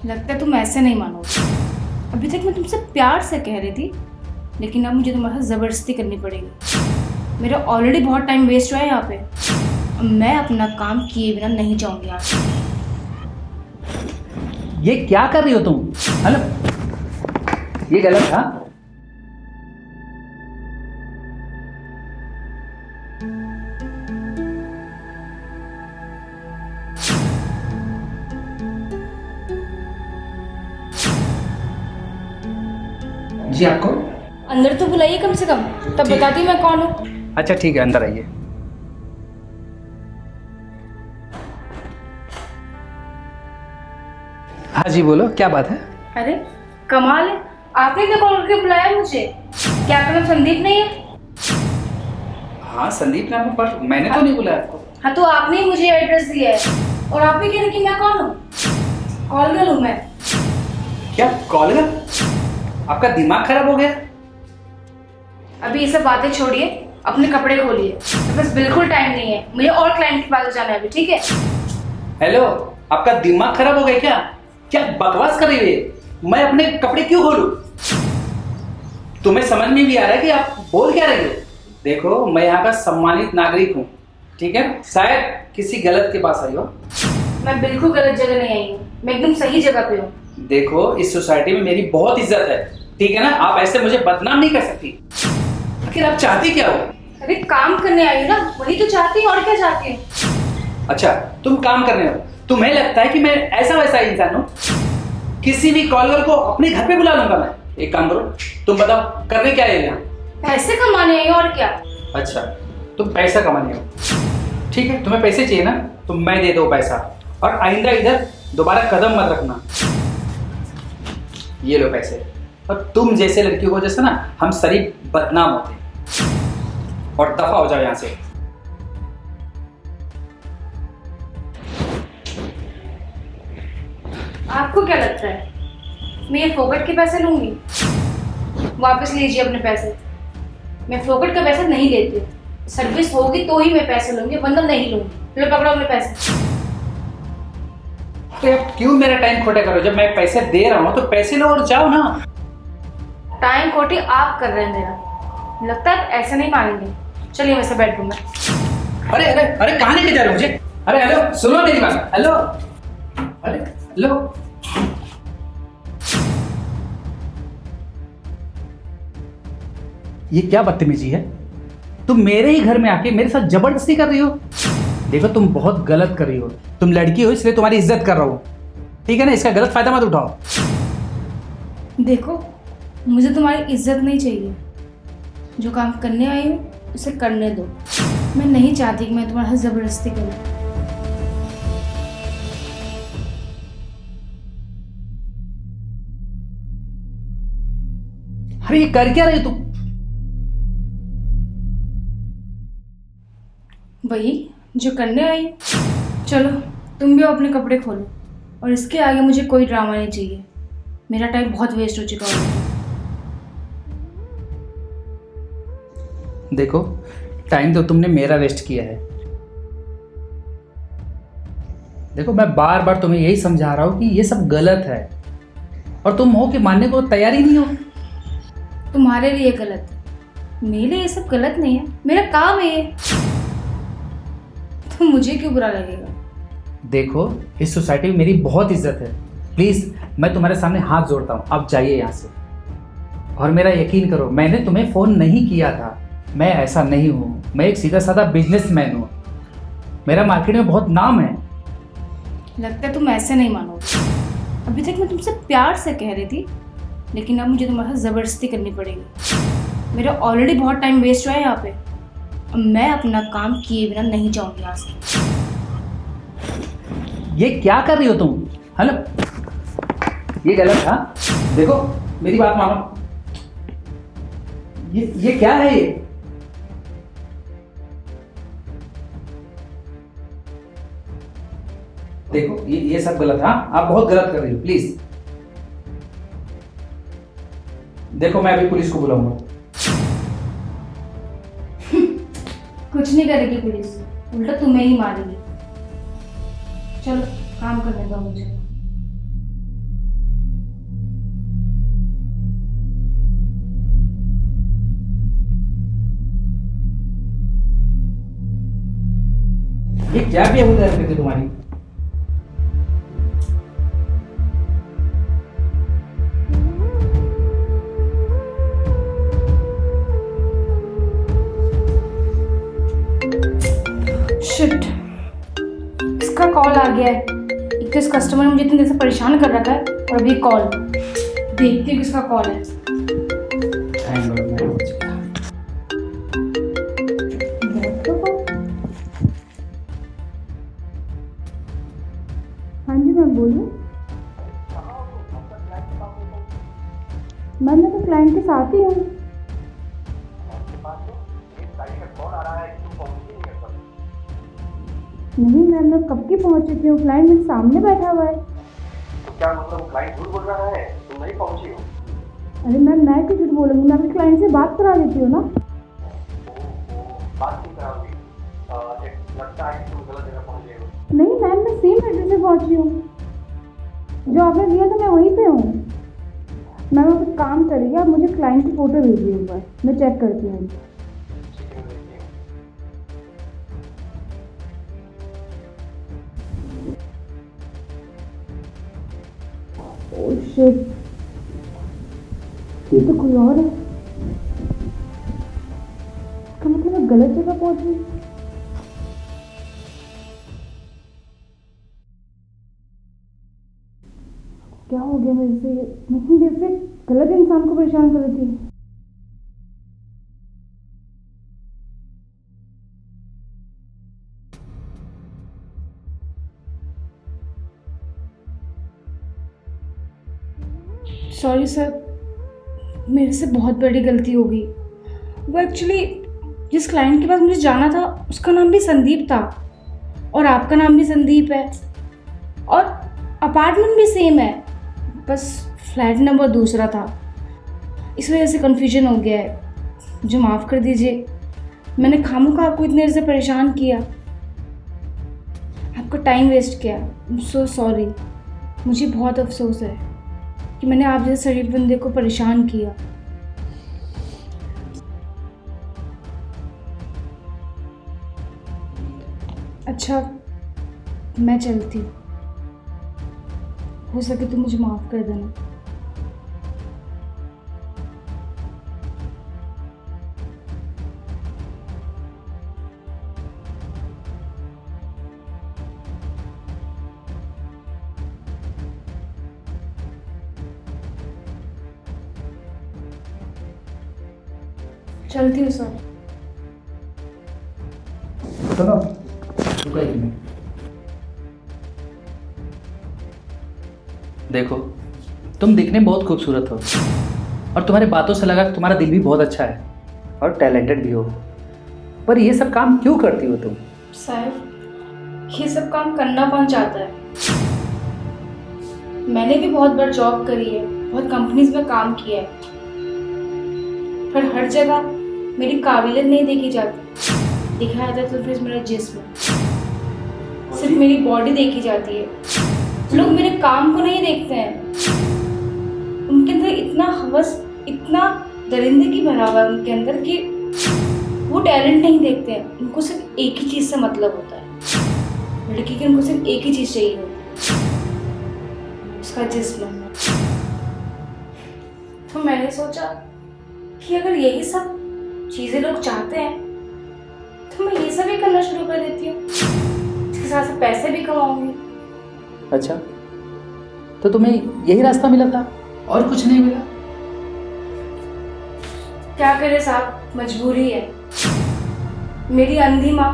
लगता है तुम ऐसे नहीं मानोगे। अभी तक मैं तुमसे प्यार से कह रही थी, लेकिन अब मुझे तुम्हारे साथ जबरदस्ती करनी पड़ेगी। मेरा ऑलरेडी बहुत टाइम वेस्ट हुआ है यहाँ पे। अब मैं अपना काम किए बिना नहीं जाऊंगी यहाँ से। ये क्या कर रही हो तुम? हेलो, ये गलत था। जी आपको अंदर तो बुलाइए कम से कम, तब बताती मैं कौन हूँ। अच्छा ठीक है, अंदर आइए। हाँ जी बोलो, क्या बात है? अरे कमाल है, आपने क्या कॉल करके बुलाया मुझे? क्या आपका नाम संदीप नहीं है? हाँ संदीप नाम है, पर मैंने तो नहीं बुलाया आपको। हाँ तो आपने ही मुझे एड्रेस दिया है और आप भी कह रहे कि मैं कौन हूँ? कॉल गर्ल हूँ मैं। क्या कॉल कर? आपका दिमाग खराब हो गया? अभी ये सब बातें छोड़िए अपने कपड़े खोलिए, मेरे पास बिल्कुल टाइम नहीं है, मुझे और क्लाइंट के पास जाना है अभी, ठीक है? हेलो, आपका दिमाग खराब हो गया क्या? क्या बकवास कर रही है? मैं अपने कपड़े क्यों खोलूं? तुम्हें समझ में भी आ रहा है कि आप बोल क्या रहे हो? देखो, मैं यहाँ का सम्मानित नागरिक हूँ, ठीक है? शायद किसी गलत के पास आई हो। मैं बिल्कुल गलत जगह नहीं आई हूँ, मैं एकदम सही जगह पे हूँ। देखो, इस सोसाइटी में मेरी बहुत इज्जत है, ठीक है ना? आप ऐसे मुझे बदनाम नहीं कर सकती। आखिर आप चाहती क्या हो? अरे काम करने आई हूँ ना, वही तो चाहती हूँ, और क्या चाहती हूँ? अच्छा, तुम काम करने हो। तुम्हें लगता है कि मैं ऐसा वैसा इंसान हूँ? किसी भी कॉलर को अपने घर पे बुला लूंगा मैं। एक काम करो, तुम बताओ करने क्या है यहाँ? पैसे कमाने आई हूँ, और क्या? अच्छा, तुम पैसा कमाने हो, ठीक है? तुम्हें पैसे चाहिए ना, तो मैं दे दो पैसा, और आइंदा इधर दोबारा कदम मत रखना। ये लो पैसे। और तुम जैसे लड़कियों को जैसे ना हम शरीफ बदनाम होते हैं, और दफा हो जाओ यहाँ से। आपको क्या लगता है मैं ये फोकट के पैसे लूंगी? वापस लीजिए अपने पैसे। मैं फोकट का पैसा नहीं लेती हूँ, सर्विस होगी तो ही मैं पैसे लूंगी, वरना नहीं लूंगी। लो पकड़ो अपने पैसे। तो आप क्यों मेरा टाइम खोटा करो? जब मैं पैसे दे रहा हूँ तो पैसे लो और जाओ ना। टाइम खोटी आप कर रहे हैं मेरा, लगता है ऐसे नहीं मानेंगे। चलिए वैसे बेडरूम में। अरे अरे अरे, कहाँ लेके जा रहे हो मुझे? अरे हेलो, सुनो मेरी बात। हेलो, अरे हेलो। ये क्या बदतमीजी है? तुम मेरे ही घर में आके मेरे साथ जबरदस्ती कर रही हो। देखो, तुम बहुत गलत कर रही हो। तुम लड़की हो इसलिए तुम्हारी इज्जत कर रहा हूँ, ठीक है ना? इसका गलत फायदा मत उठाओ। देखो, मुझे तुम्हारी इज्जत नहीं चाहिए। जो काम करने आई हूँ उसे करने दो। मैं नहीं चाहती कि मैं तुम्हारे साथ जबरदस्ती करूँ। अरे ये कर क्या रही हो तुम? वही जो करने आई हूँ। चलो तुम भी अपने कपड़े खोलो, और इसके आगे मुझे कोई ड्रामा नहीं चाहिए। मेरा टाइम बहुत वेस्ट हो चुका है। देखो, टाइम तो तुमने मेरा वेस्ट किया है। देखो, मैं बार बार तुम्हें यही समझा रहा हूं कि ये सब गलत है, और तुम हो कि मानने को तैयार ही नहीं हो। तुम्हारे लिए गलत है, मेरे लिए ये सब गलत नहीं है। मेरा काम है ये, तो मुझे क्यों बुरा लगेगा? देखो, इस सोसाइटी में मेरी बहुत इज्जत है। प्लीज, मैं तुम्हारे सामने हाथ जोड़ता हूँ, आप जाइए यहाँ से। और मेरा यकीन करो, मैंने तुम्हें फोन नहीं किया था। मैं ऐसा नहीं हूँ, मैं एक सीधा साधा बिजनेसमैन हूँ। मेरा मार्केट में बहुत नाम है। लगता है तुम ऐसे नहीं मानोगे। अभी तक मैं तुमसे प्यार से कह रही थी, लेकिन अब मुझे तुम्हारे साथ जबरदस्ती करनी पड़ेगी। मेरा ऑलरेडी बहुत टाइम वेस्ट हुआ है यहाँ पे। अब मैं अपना काम किए बिना नहीं जाऊंगी यहाँ से। ये क्या कर रही हो तुम? हेलो, ये गलत था। देखो, मेरी बात मानो। ये क्या है ये? देखो, ये सब गलत। हाँ, आप बहुत गलत कर रही हो। प्लीज देखो, मैं अभी पुलिस को बुलाऊंगा। कुछ नहीं करेगी पुलिस, उल्टा तुम्हें ही मारेगी। चलो काम करने दो मुझे। ये क्या बेहुदा है तुम्हारी? शिट, इसका कॉल आ गया है। एक तो इस कस्टमर ने मुझे इतनी देर से परेशान कर रखा है, और अभी कॉल। देखती हूँ किसका कॉल है। हाँ जी मैम, बोलिए। मैम मैं तो क्लाइंट के साथ ही हूँ। नहीं मैम, मैं कब की पहुंच चुकी हूँ। क्लाइंट मेरे सामने बैठा हुआ है। तो क्या मतलब क्लाइंट झूठ बोल रहा है? तुम नहीं पहुंची हो? अरे मैम, मैं क्यों झूठ बोलूँगी? मैं अपने क्लाइंट से बात करा देती हूँ ना। बात क्यों कराओगी? लगता है कि तुम गलत जगह पहुंच गए हो। नहीं मैम, मैं सेम एड्रेस पे पहुंची हूँ। जो आपने दिया था मैं वहीं पे हूँ। मैम आप एक काम करिए, आप मुझे क्लाइंट की फ़ोटो भेजिए एक बार, मैं चेक करती हूँ। ठीक है, देखिए। ओह शिट, ये तो कोई और है। इसका मतलब मैं गलत जगह पहुंच गई। क्या हो गया मेरे से? नहीं, जैसे गलत इंसान को परेशान कर रही थी। सॉरी सर, मेरे से बहुत बड़ी गलती हो गई। वो एक्चुअली जिस क्लाइंट के पास मुझे जाना था उसका नाम भी संदीप था और आपका नाम भी संदीप है और अपार्टमेंट भी सेम है, बस फ्लैट नंबर दूसरा था। इस वजह से कन्फ्यूजन हो गया है। मुझे माफ़ कर दीजिए, मैंने खामोखा आपको इतनी देर से परेशान किया, आपका टाइम वेस्ट किया। I am so sorry. मुझे बहुत अफसोस है कि मैंने आप जैसे शरीफ बंदे को परेशान किया। अच्छा, मैं चलती हूँ। हो सके तो मुझे माफ़ कर देना। चलती हूँ सर। सुनो, रुको एक मिनट। देखो, तुम दिखने में बहुत खूबसूरत हो और तुम्हारी बातों से लगा कि तुम्हारा दिल भी बहुत अच्छा है और टैलेंटेड भी हो, पर ये सब काम क्यों करती हो तुम? साहब, ये सब काम करना कौन चाहता है? मैंने भी बहुत बार जॉब करी है, बहुत कंपनीज में काम किया है, पर हर जगह मेरी काबिलियत नहीं देखी जाती। देखा जाता है तो फिर मेरा जिस्म, सिर्फ मेरी बॉडी देखी जाती है। लोग मेरे काम को नहीं देखते हैं। उनके अंदर इतना हवस, इतना दरिंदगी भरा हुआ है उनके अंदर कि वो टैलेंट नहीं देखते हैं। उनको सिर्फ एक ही चीज़ से मतलब होता है। लड़की की उनको सिर्फ एक ही चीज़ चाहिए होती है, उसका जिस्म। तो मैंने सोचा कि अगर यही सब चीज़ें लोग चाहते हैं तो मैं ये सब ही करना शुरू कर देती हूँ। इसके साथ साथ पैसे भी कमाऊंगी। अच्छा, तो तुम्हें यही रास्ता मिला था और कुछ नहीं मिला? क्या करे साहब, मजबूरी है। मेरी अंधी माँ,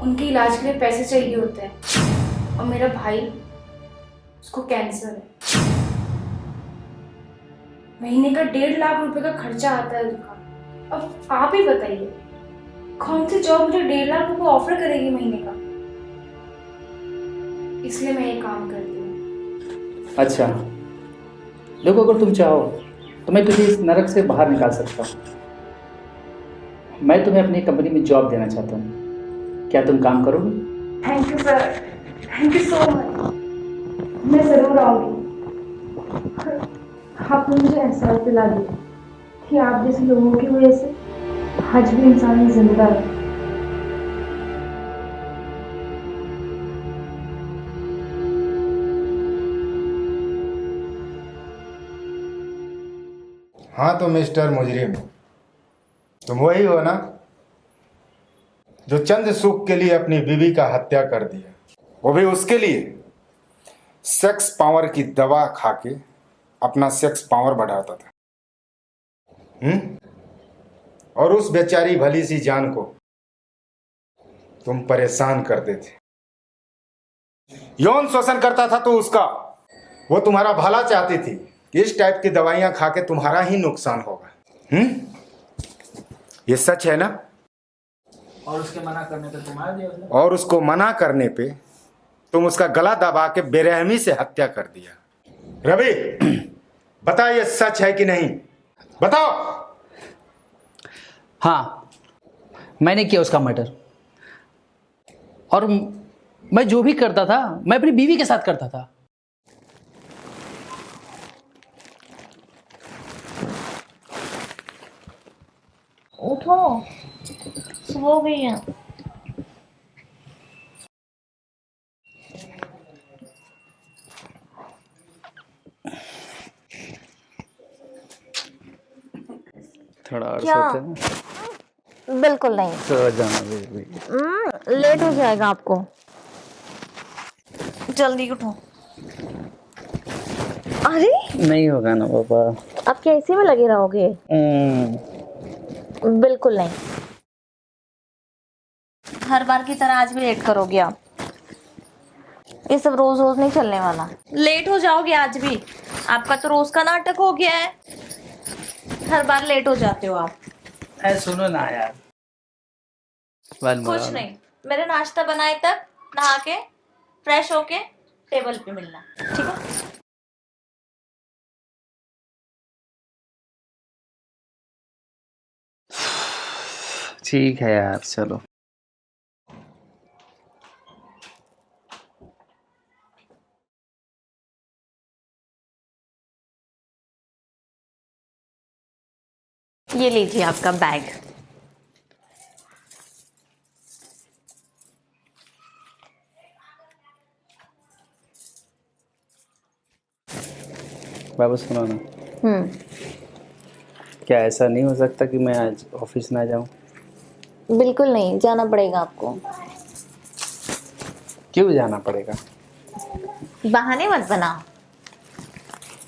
उनके इलाज के लिए पैसे चाहिए होते हैं और मेरा भाई, उसको कैंसर है। महीने का 1.5 लाख रुपए का खर्चा आता है उनका। अब आप ही बताइए, कौन सी जॉब मुझे 1.5 लाख रुपए ऑफर करेगी महीने का? इसलिए मैं ये काम करती हूँ। अच्छा, देखो, अगर तुम चाहो तो मैं तुझे इस नरक से बाहर निकाल सकता हूँ। मैं तुम्हें अपनी कंपनी में जॉब देना चाहता हूँ, क्या तुम काम करोगे? Thank you sir, thank you so much. मैं ज़रूर आऊँगी। आपने मुझे एहसास दिला दिया कि आप जैसे लोगों की वजह से आज भी इंसान जिंदा है। हाँ, तो मिस्टर मुजरिम, तुम वही हो ना जो चंद सुख के लिए अपनी बीवी का हत्या कर दिया, वो भी उसके लिए सेक्स पावर की दवा खा के अपना सेक्स पावर बढ़ाता था। और उस बेचारी भली सी जान को तुम परेशान करते थे, यौन शोषण करता था तो उसका, वो तुम्हारा भला चाहती थी कि इस टाइप की दवाइयां खा के तुम्हारा ही नुकसान होगा। ये सच है ना? और उसके मना करने पे तुम्हारा दिया उसने? और उसको मना करने पे तुम उसका गला दबा के बेरहमी से हत्या कर दिया। रवि, बता, ये सच है कि नहीं? बताओ। हाँ, मैंने किया उसका मर्डर। और मैं जो भी करता था मैं अपनी बीवी के साथ करता था। उठो, सो गई है। थोड़ा और क्या? सोते ना। बिल्कुल नहीं। सो जाना बेबी। लेट हो जाएगा आपको, जल्दी उठो। अरे नहीं होगा ना पापा। आप क्या इसी में लगे रहोगे? बिल्कुल नहीं। हर बार की तरह आज भी लेट करोगे आप। ये सब रोज रोज नहीं चलने वाला। लेट हो जाओगे आज भी। आपका तो रोज का नाटक हो गया है, हर बार लेट हो जाते हो आप। सुनो ना यार। कुछ नहीं, मेरे नाश्ता बनाए तक नहा के फ्रेश होके टेबल पे मिलना, ठीक है? ठीक है यार, चलो। ये लीजिए आपका बैग। बाबू सुनो ना, क्या ऐसा नहीं हो सकता कि मैं आज ऑफिस ना जाऊं? बिल्कुल नहीं, जाना पड़ेगा आपको। क्यों जाना पड़ेगा? बहाने मत बनाओ।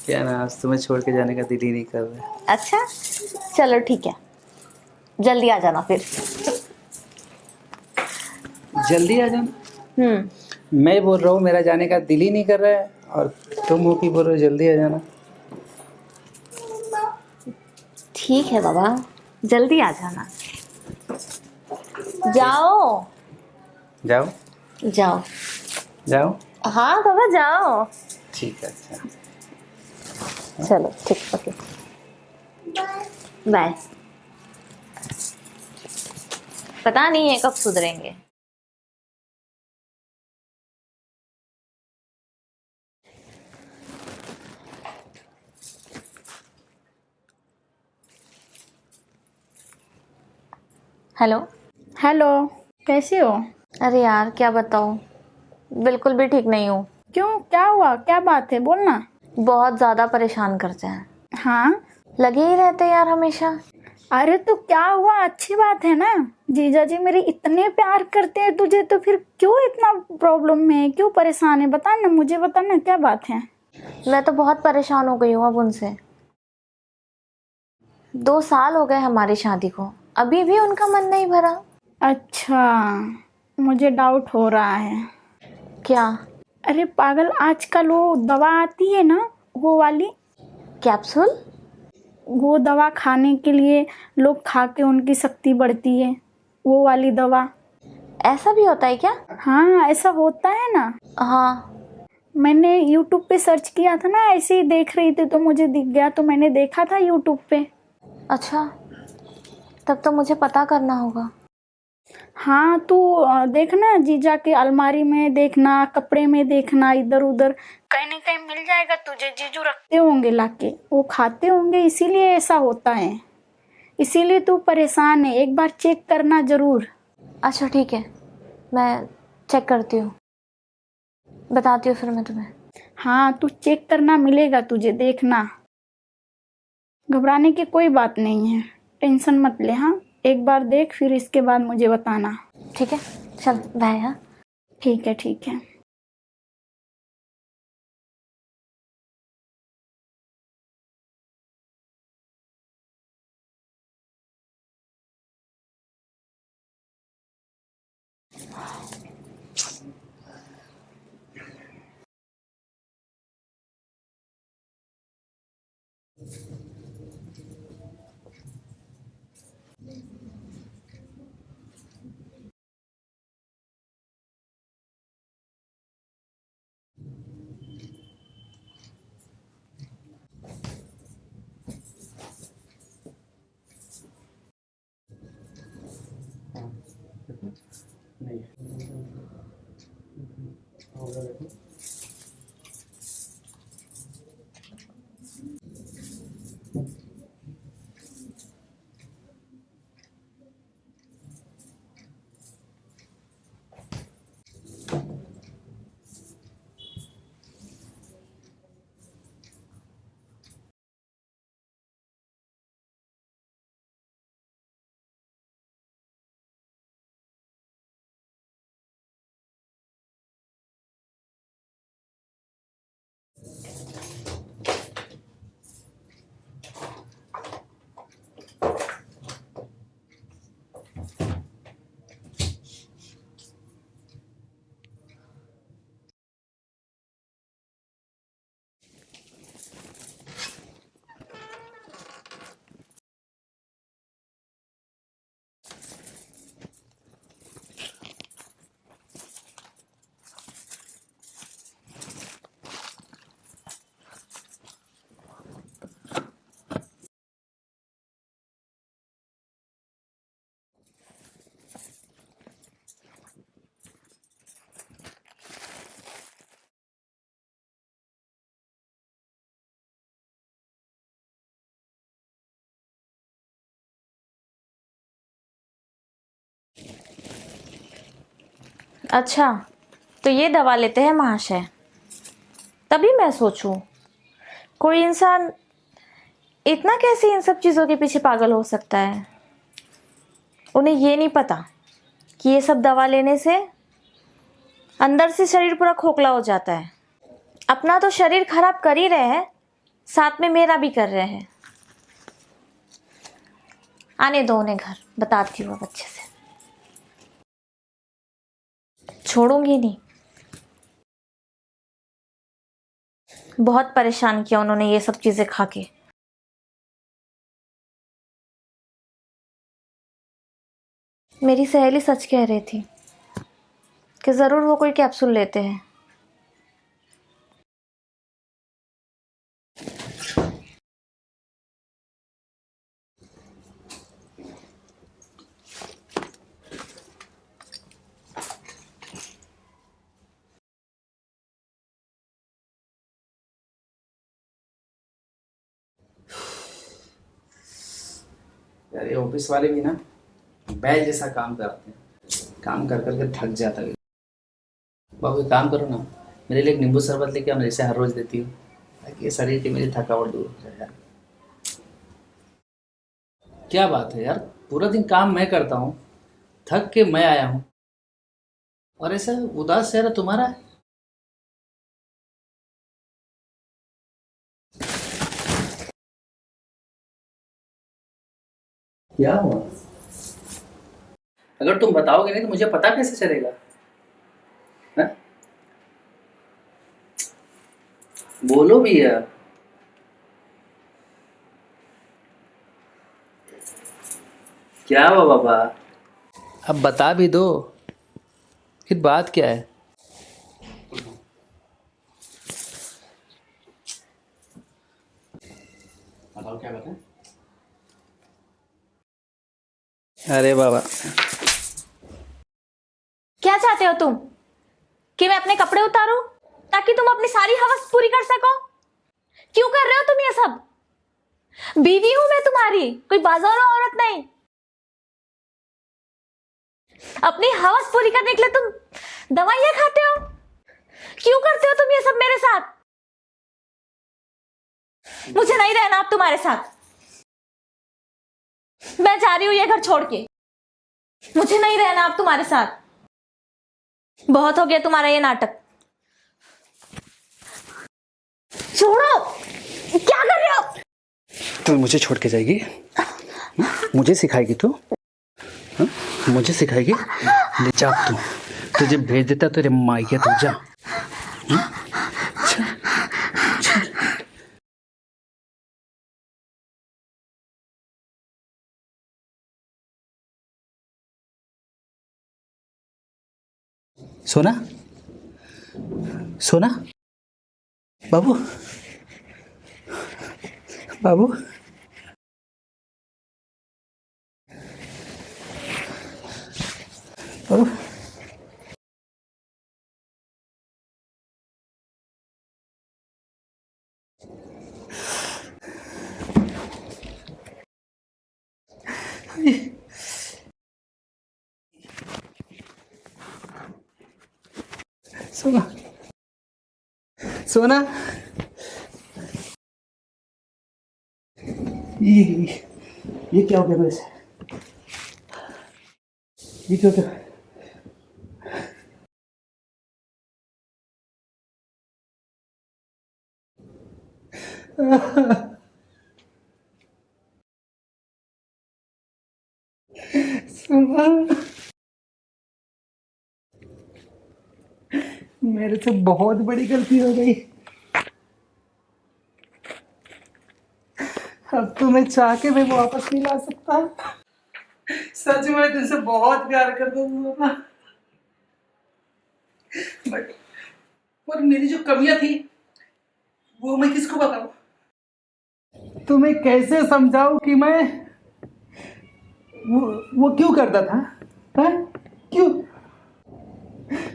क्या ना, आज तुम्हें छोड़ के जाने का दिल ही नहीं कर रहा है। अच्छा चलो ठीक है, जल्दी आ जाना फिर। जल्दी आ जाना? मैं बोल रहा हूँ मेरा जाने का दिल ही नहीं कर रहा है, और तुम हो कि बोल रहे हो जल्दी आ जाना। ठीक है बाबा, जल्दी आ जाना। जाओ जाओ जाओ। जाओ। हाँ बाबा जाओ। ठीक है, अच्छा। चलो ठीक, ओके बाय। पता नहीं है कब सुधरेंगे। हेलो। हेलो, कैसे हो? अरे यार क्या बताऊँ, बिल्कुल भी ठीक नहीं हूँ। क्यों, क्या हुआ, क्या बात है, बोलना। बहुत ज्यादा परेशान करते हैं। हाँ, लगे ही रहते यार हमेशा। अरे तो क्या हुआ, अच्छी बात है ना। जीजा जी मेरे इतने प्यार करते हैं तुझे, तो फिर क्यों इतना प्रॉब्लम में है, क्यों परेशान है, बता ना मुझे, बता ना क्या बात है। मैं तो बहुत परेशान हो गई हूँ अब उनसे। 2 साल हो गए हमारी शादी को, अभी भी उनका मन नहीं भरा। अच्छा, मुझे डाउट हो रहा है। क्या? अरे पागल, आजकल वो दवा आती है ना, वो वाली कैप्सूल? वो दवा खाने के लिए लोग खा के उनकी शक्ति बढ़ती है, वो वाली दवा। ऐसा भी होता है क्या? हाँ, ऐसा होता है ना। हाँ मैंने YouTube पे सर्च किया था ना, ऐसे ही देख रही थी तो मुझे दिख गया, तो मैंने देखा था YouTube पे। अच्छा, तब तो मुझे पता करना होगा। हाँ, तू देखना, जीजा के अलमारी में देखना, कपड़े में देखना, इधर उधर कहीं ना कहीं मिल जाएगा तुझे। जीजू रखते होंगे लाके, वो खाते होंगे, इसीलिए ऐसा होता है, इसीलिए तू परेशान है। एक बार चेक करना जरूर। अच्छा ठीक है, मैं चेक करती हूँ, बताती हूँ फिर मैं तुम्हें। हाँ, तू चेक करना, मिलेगा तुझे, देखना। घबराने की कोई बात नहीं है, टेंशन मत ले। हाँ, एक बार देख, फिर इसके बाद मुझे बताना। ठीक है, चल बाय। हाँ ठीक है, ठीक है। अच्छा, तो ये दवा लेते हैं महाशय। तभी मैं सोचूं, कोई इंसान इतना कैसे इन सब चीज़ों के पीछे पागल हो सकता है। उन्हें ये नहीं पता कि ये सब दवा लेने से अंदर से शरीर पूरा खोखला हो जाता है। अपना तो शरीर खराब कर ही रहे हैं, साथ में मेरा भी कर रहे हैं। आने दो उन्हें घर, बताती हूँ अब अच्छे से। छोड़ूंगी नहीं। बहुत परेशान किया उन्होंने ये सब चीजें खा के। मेरी सहेली सच कह रही थी कि जरूर वो कोई कैप्सूल लेते हैं। यार ये ऑफिस वाले भी ना बैल जैसा काम करते हैं, काम कर करके थक जाता है। बाबू एक काम करो ना, मेरे लिए एक नींबू शरबत लेके आओ, जैसे हर रोज देती हूँ, ताकि ये शरीर की मेरी थकावट दूर हो जाए यार। क्या बात है यार, पूरा दिन काम मैं करता हूँ, थक के मैं आया हूँ और ऐसा उदास चेहरा तुम्हारा है। क्या हुआ? अगर तुम बताओगे नहीं तो मुझे पता कैसे चलेगा? है? बोलो भी यार। क्या हुआ बाबा? अब बता भी दो, फिर बात क्या है? बताओ क्या बात है? अरे बाबा, क्या चाहते हो तुम? कि मैं अपने कपड़े उतारूं ताकि तुम अपनी सारी हवस पूरी कर सको? क्यों कर रहे हो तुम ये सब? बीवी हूं मैं तुम्हारी, कोई बाजार औरत नहीं। अपनी हवस पूरी करने के लिए तुम दवाइयां खाते हो? क्यों करते हो तुम ये सब मेरे साथ? मुझे नहीं रहना अब तुम्हारे साथ। मैं जा रही हूं ये घर छोड़ के। मुझे नहीं रहना अब तुम्हारे साथ। बहुत हो गया तुम्हारा ये नाटक। छोड़ो, क्या कर रहे हो? तू मुझे छोड़ के जाएगी? मुझे सिखाएगी तू? मुझे सिखाएगी? ले जा तू, तुझे भेज देता तेरे मायके, तू जा। सोना, सोना, बाबू, बाबू, बाबू, सोना सोना ये क्या हो गया मेरे से? ये क्या हो गया? सोना मेरे से बहुत बड़ी गलती हो गई। अब तो मैं चाह के मैं वापस नहीं ला सकता। सच में तुझसे बहुत प्यार करता हूँ बट पर मेरी जो कमियां थी वो मैं किसको बताऊं? तुम्हें कैसे समझाऊं कि मैं वो क्यों करता था? हाँ? क्यों?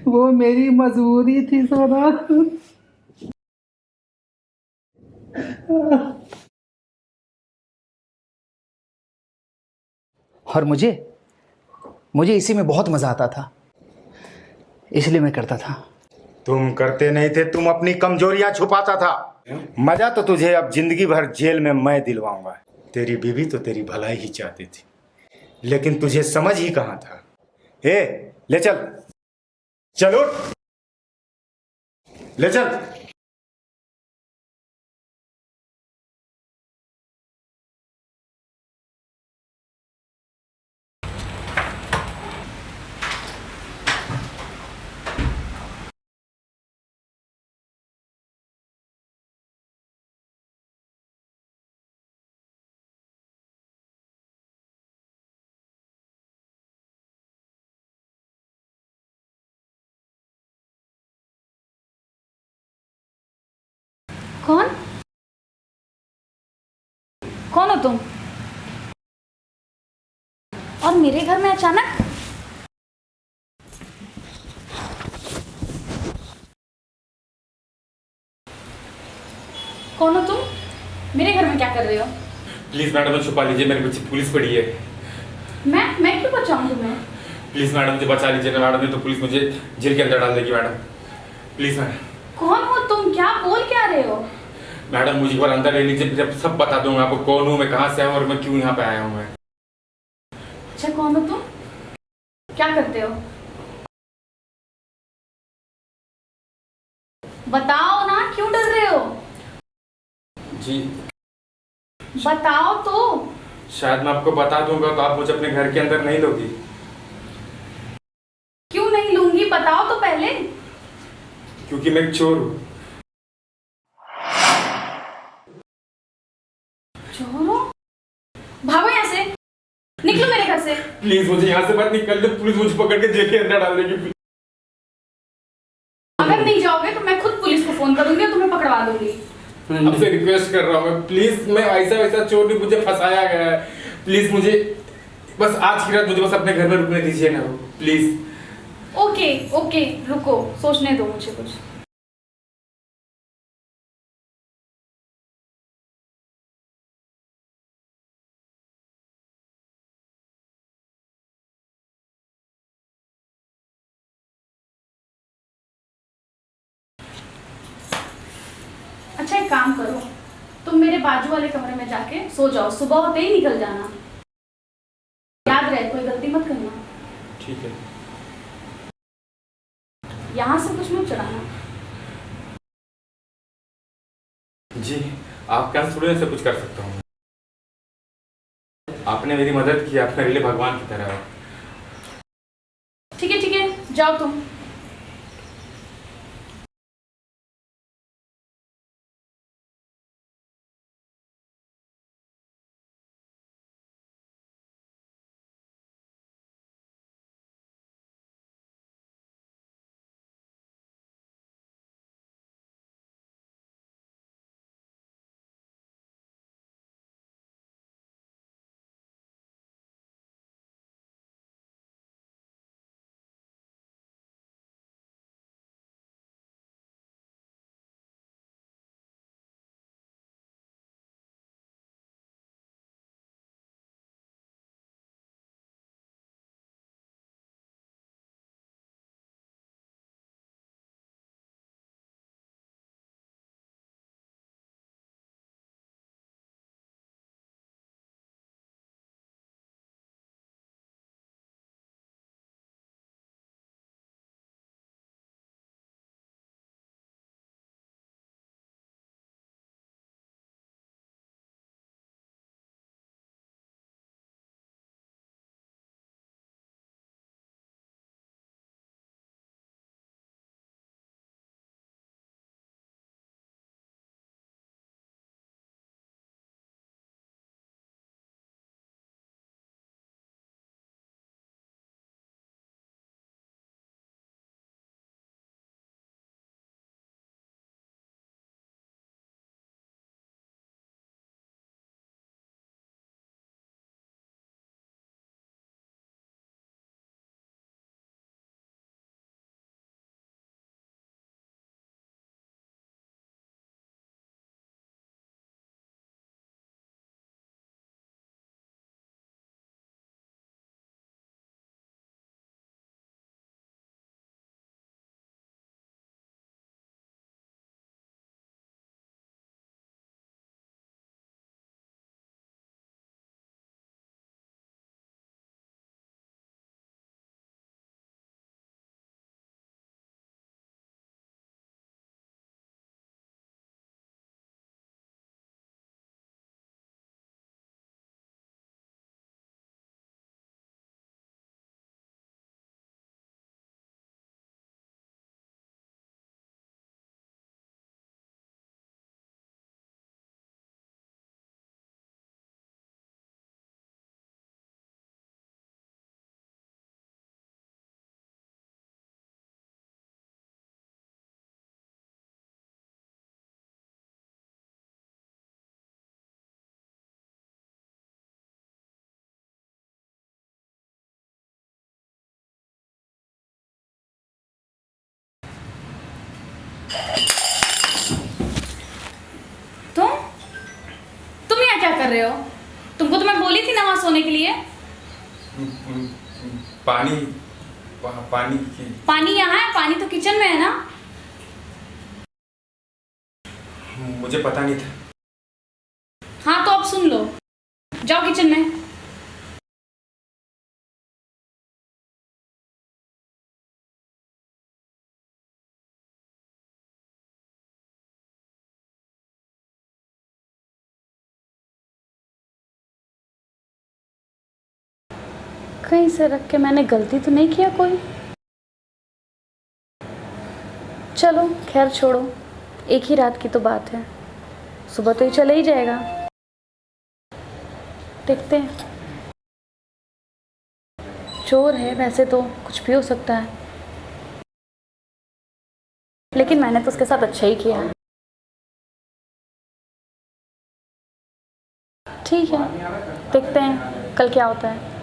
वो मेरी मजबूरी थी सोना। और मुझे इसी में बहुत मजा आता था, इसलिए मैं करता था। तुम करते नहीं थे, तुम अपनी कमजोरियां छुपाता था। मजा तो तुझे अब जिंदगी भर जेल में मैं दिलवाऊंगा। तेरी बीवी तो तेरी भलाई ही चाहती थी, लेकिन तुझे समझ ही कहां था। ए, ले चल, चलो, ले चल। कौन कौन हो तुम? और मेरे घर में अचानक? कौन हो तुम? मेरे घर में क्या कर रहे हो? प्लीज मैडम छुपा लीजिए, मेरे पीछे पुलिस पड़ी है। मैं क्यों बचाऊं तुम्हें? प्लीज मैडम मुझे बचा लीजिए ना मैडम, नहीं तो पुलिस मुझे जेल के अंदर डाल देगी मैडम। Please madam. कौन हो तुम? क्या बोल क्या रहे हो? मैडम मुझे एक बार अंदर ले लीजिए, फिर सब बता दूंगा आपको कौन हूँ मैं, कहाँ से आया हूँ और मैं क्यों यहाँ पे आया हूँ मैं। अच्छा कौन हो तुम? क्या करते हो? बताओ ना, क्यों डर रहे हो? जी बताओ तो। शायद मैं आपको बता दूंगा तो आप मुझे अपने घर के अंदर नहीं लोगी। क्यों नहीं लूंगी, बताओ तो पहले। क्योंकि मैं एक चोर हूँ। चोर हो? भागो यहाँ से, निकलो मेरे घर से। प्लीज मुझे यहाँ से मत निकल दो, पुलिस मुझे पकड़ के जेल के अंदर डाल देगी। अगर नहीं जाओगे तो मैं खुद पुलिस को फोन करूंगी और तुम्हें पकड़वा दूंगी। आपसे रिक्वेस्ट कर रहा हूँ मैं, प्लीज, मैं ऐसा वैसा चोर नहीं, मुझे फंसाया गया है। प्लीज मुझे बस आज की रात मुझे बस अपने घर में रुकने दीजिए ना, प्लीज। ओके ओके रुको, सोचने दो मुझे कुछ। अच्छा एक काम करो, तुम मेरे बाजू वाले कमरे में जाके सो जाओ, सुबह होते ही निकल जाना। याद रहे कोई गलती मत करना। ठीक है। यहाँ से कुछ मत चुराना। जी आपके यहाँ थोड़ी ऐसा कुछ कर सकता हूँ। आपने मेरी मदद की, आप मेरे लिए भगवान की तरह हो। ठीक है जाओ तुम। तुम यहाँ क्या कर रहे हो? तुमको तो मैं बोली थी ना वहाँ सोने के लिए। पानी पानी पानी यहाँ है, पानी तो किचन में है ना। मुझे पता नहीं था। हाँ तो अब सुन लो, जाओ किचन में। कहीं से रख के मैंने गलती तो नहीं किया कोई? चलो खैर छोड़ो, एक ही रात की तो बात है, सुबह तो ये चले ही जाएगा। देखते हैं। चोर है वैसे तो कुछ भी हो सकता है, लेकिन मैंने तो उसके साथ अच्छा ही किया है। ठीक है, देखते हैं कल क्या होता है।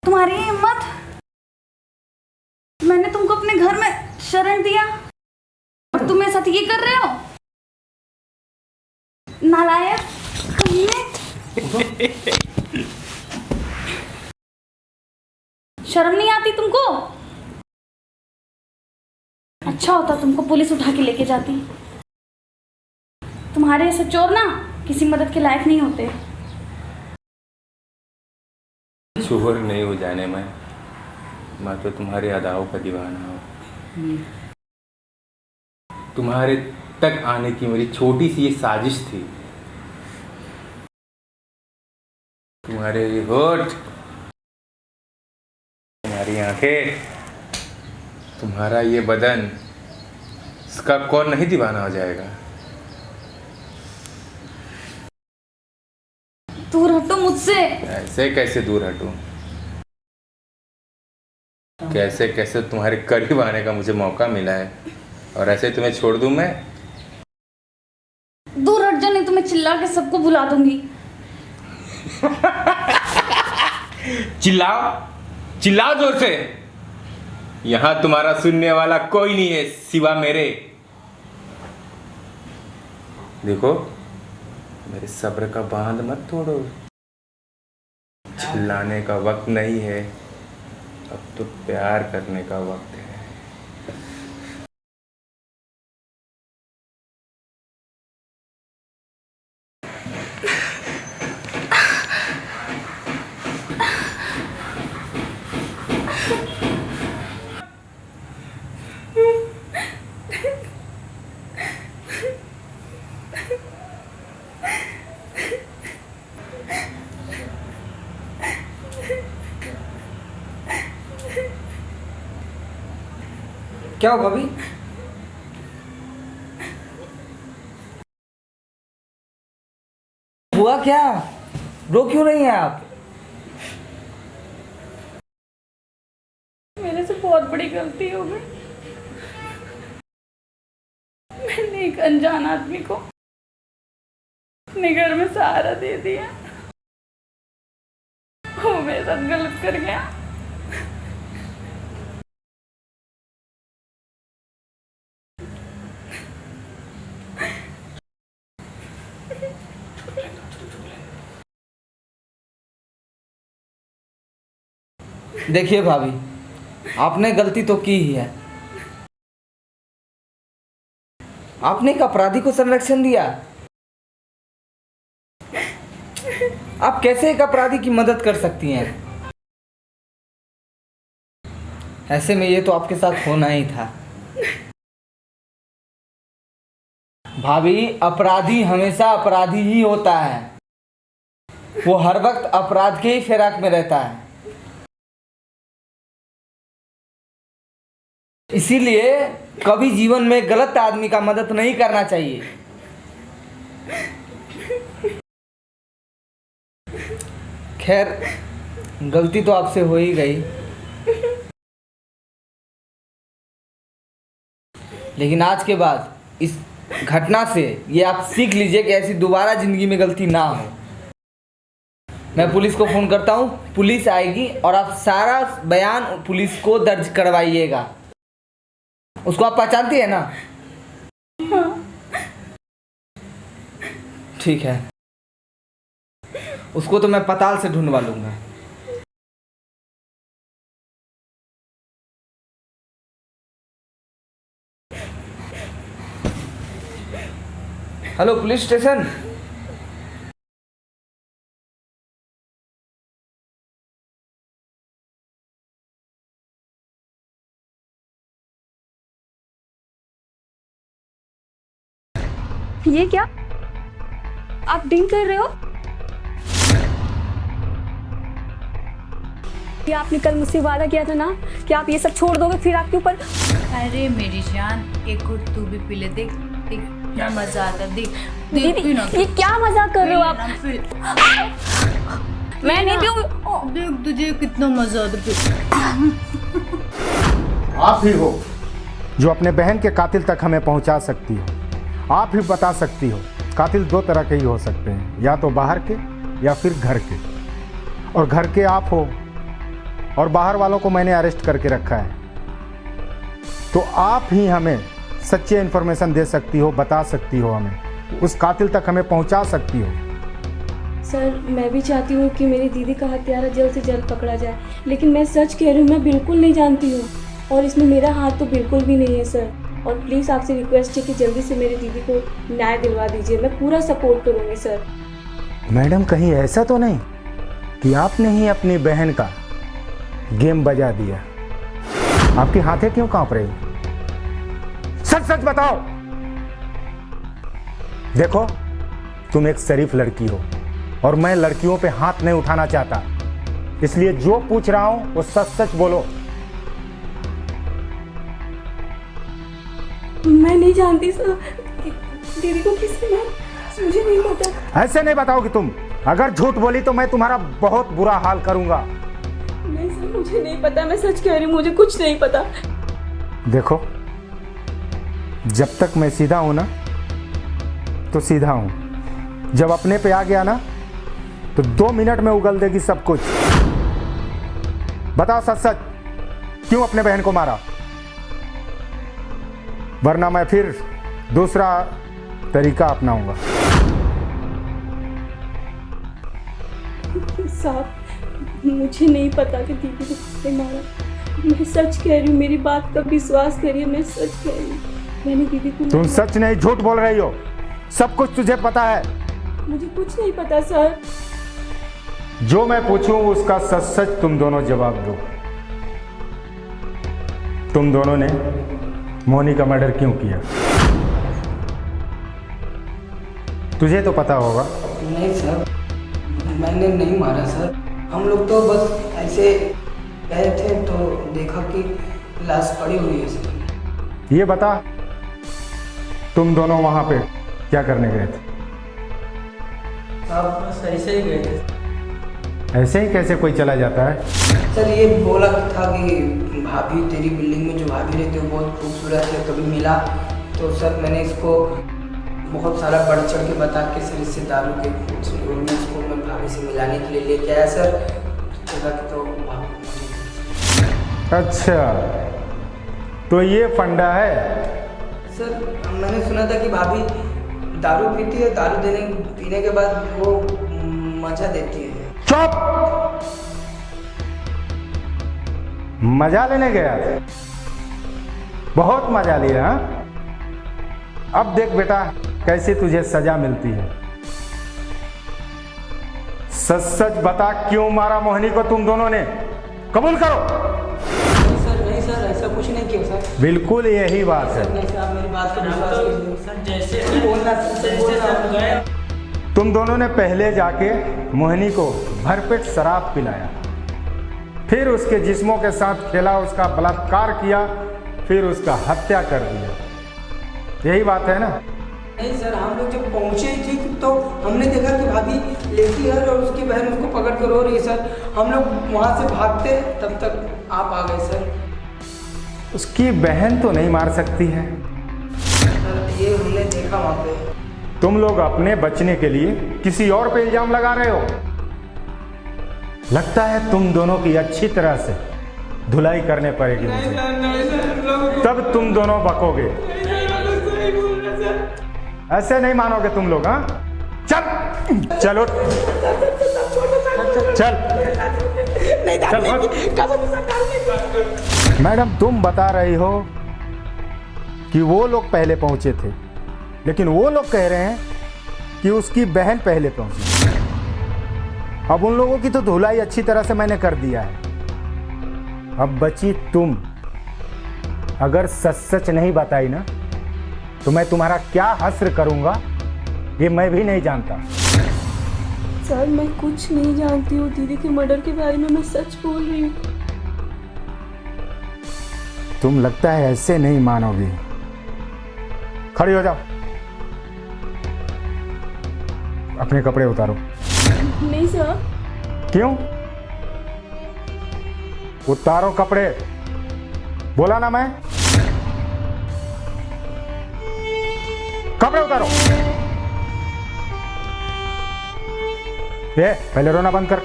तुम्हारी हिम्मत, मैंने तुमको अपने घर में शरण दिया और तुम मेरे साथ ये कर रहे हो? नालायक कमीने। शर्म नहीं आती तुमको? अच्छा होता तुमको पुलिस उठा के लेके जाती। तुम्हारे ऐसे चोर ना किसी मदद के लायक नहीं होते। चोर नहीं हो जाने मैं तो तुम्हारे अदाओं का दीवाना हूँ। तुम्हारे तक आने की मेरी छोटी सी ये साजिश थी। तुम्हारे ये होठ, तुम्हारी आंखें, तुम्हारा ये बदन, इसका कौन नहीं दीवाना हो जाएगा। दूर हटो मुझसे। ऐसे कैसे दूर हटूं? कैसे कैसे तुम्हारे करीब आने का मुझे मौका मिला है और ऐसे तुम्हें छोड़ दूं मैं? दूर हट जाओ नहीं तो मैं चिल्ला के सबको बुला दूंगी। चिल्लाओ, चिल्लाओ जोर से। यहां तुम्हारा सुनने वाला कोई नहीं है सिवा मेरे। देखो, मेरे सब्र का बांध मत तोड़ो। चिल्लाने का वक्त नहीं है, अब तो प्यार करने का वक्त है। क्या हो भाभी? हुआ क्या? रो क्यों रही हैं आप? मेरे से बहुत बड़ी गलती हो गई। मैंने एक अनजान आदमी को अपने घर में सहारा दे दिया। वो मेरे साथ गलत कर गया। देखिए भाभी, आपने गलती तो की ही है। आपने एक अपराधी को संरक्षण दिया। आप कैसे एक अपराधी की मदद कर सकती हैं? ऐसे में ये तो आपके साथ होना ही था। भाभी, अपराधी हमेशा अपराधी ही होता है। वो हर वक्त अपराध के ही फिराक में रहता है। इसीलिए कभी जीवन में गलत आदमी का मदद नहीं करना चाहिए। खैर, गलती तो आपसे हो ही गई, लेकिन आज के बाद इस घटना से ये आप सीख लीजिए कि ऐसी दोबारा जिंदगी में गलती ना हो। मैं पुलिस को फोन करता हूँ, पुलिस आएगी और आप सारा बयान पुलिस को दर्ज करवाइएगा। उसको आप पहचानती है ना? ठीक है, उसको तो मैं पताल से ढूंढवा लूंगा। Hello police station. ये क्या आप ड्रिंक कर रहे हो? ये आपने कल मुझसे वादा किया था ना कि आप ये सब छोड़ दोगे, फिर आपके ऊपर। अरे मेरी जान, एक घुट तू भी पी ले। देख देख क्या मजा आता है। देख दीदी, ये क्या मजाक कर रहे हो आप? मैं नहीं पीऊँ। देख तुझे कितना मजा आता है। आप ही हो जो अपने बहन के कातिल तक हमें पहुंचा सकती हो। आप ही बता सकती हो, कातिल दो तरह के ही हो सकते हैं, या तो बाहर के या फिर घर के। और घर के आप हो और बाहर वालों को मैंने अरेस्ट करके रखा है। तो आप ही हमें सच्ची इन्फॉर्मेशन दे सकती हो, बता सकती हो हमें, उस कातिल तक हमें पहुंचा सकती हो। सर, मैं भी चाहती हूँ कि मेरी दीदी का हत्यारा जल्द से जल्द पकड़ा जाए, लेकिन मैं सच कह रही हूँ, मैं बिल्कुल नहीं जानती हूँ और इसमें मेरा हाथ तो बिल्कुल भी नहीं है सर। और प्लीज़ आपसे रिक्वेस्ट है कि जल्दी से मेरी दीदी को न्याय दिलवा दीजिए। मैं पूरा सपोर्ट करूँगी सर। मैडम, कहीं ऐसा तो नहीं कि आपने ही अपनी बहन का गेम बजा दिया? आपकी हाथें क्यों कांप रही? सच सच बताओ। देखो, तुम एक शरीफ लड़की हो और मैं लड़कियों पे हाथ नहीं उठाना चाहता, इसलिए जो पूछ रहा हूं वो सच सच बोलो। मैं नहीं जानती सर कि दीदी को किसने मारा, मुझे नहीं पता। ऐसे नहीं बताओगी तुम। अगर झूठ बोली तो मैं तुम्हारा बहुत बुरा हाल करूंगा। नहीं सर, मुझे नहीं पता, मैं सच कह रही हूँ, मुझे कुछ नहीं पता। देखो, जब तक मैं सीधा हूं ना तो सीधा हूं, जब अपने पे आ गया ना तो 2 मिनट में उगल देगी सब कुछ। बताओ सच सच, क्यों अपने बहन को मारा? वरना मैं फिर दूसरा तरीका अपनाऊंगा। साहब, मुझे नहीं पता कि दीदी ने किसने मारा। मैं सच कह रही हूँ, मेरी बात का विश्वास करिए, मैं सच कह रही हूँ। मैंने दीदी को तुम सच नहीं झूठ बोल रही हो, सब कुछ तुझे पता है। मुझे कुछ नहीं पता सर। जो मैं पूछूं उसका सच सच तुम दोनों जवाब दो। तुम दोनों ने मोहनी का मर्डर क्यों किया? तुझे तो पता होगा। नहीं सर, मैंने नहीं मारा सर। हम लोग तो बस ऐसे गए थे तो देखा कि लाश पड़ी हुई है सर। ये बता, तुम दोनों वहां पे क्या करने गए थे? साहब बस ऐसे ही गए थे। ऐसे ही कैसे कोई चला जाता है? सर ये बोला था कि भाभी, तेरी बिल्डिंग में जो भाभी रहती है वो बहुत खूबसूरत है, कभी मिला। तो सर मैंने इसको बहुत सारा बढ़ चढ़ के बता के सर इससे दारू के इसको मैं भाभी से मिलाने के लिए लेके आया सर। तो अच्छा, तो ये फंडा है? सर मैंने सुना था कि भाभी दारू पीती है, दारू पीने के बाद वो मजा देती है। चुप! मजा लेने गया था? बहुत मजा लिया हाँ? अब देख बेटा कैसे तुझे सजा मिलती है। सच सच बता, क्यों मारा मोहिनी को तुम दोनों ने? कबूल करो। नहीं सर, ऐसा कुछ नहीं किया सर। बिल्कुल यही बात है। नहीं सर, आप मेरी बात को विश्वास कीजिए सर। जैसे बोलना तुम दोनों ने पहले जाके मोहिनी को भरपेट शराब पिलाया, फिर उसके जिस्मों के साथ खेला, उसका बलात्कार किया, फिर उसका हत्या कर दिया। यही बात है ना? नहीं सर, हम लोग जब पहुंचे थे तो हमने देखा कि भाभी लेटी है और उसकी बहन उसको पकड़ कर रो रही है सर। हम लोग वहां से भागते तब तक आप आ गए सर। उसकी बहन तो नहीं मार सकती है सर, ये हमने देखा वहां पे। तुम लोग अपने बचने के लिए किसी और पे इल्जाम लगा रहे हो। लगता है तुम दोनों की अच्छी तरह से धुलाई करने पड़ेगी मुझे, तब तुम दोनों बकोगे। ऐसे नहीं मानोगे तुम लोग। हाँ चल चलो, चल मैडम, तुम बता रही हो कि वो लोग पहले पहुंचे थे, लेकिन वो लोग कह रहे हैं कि उसकी बहन पहले पहुंची। अब उन लोगों की तो धुलाई अच्छी तरह से मैंने कर दिया है। अब बची तुम। अगर सच सच नहीं बताई ना तो मैं तुम्हारा क्या हश्र करूंगा ये मैं भी नहीं जानता। सर मैं कुछ नहीं जानती हूँ दीदी के मर्डर के बारे में, मैं सच बोल रही हूँ। तुम लगता है ऐसे नहीं मानोगी। खड़ी हो जाओ, अपने कपड़े उतारो। नहीं सर। क्यों? उतारो कपड़े, बोला ना मैं। कपड़े उतारो। ये पहले रोना बंद कर,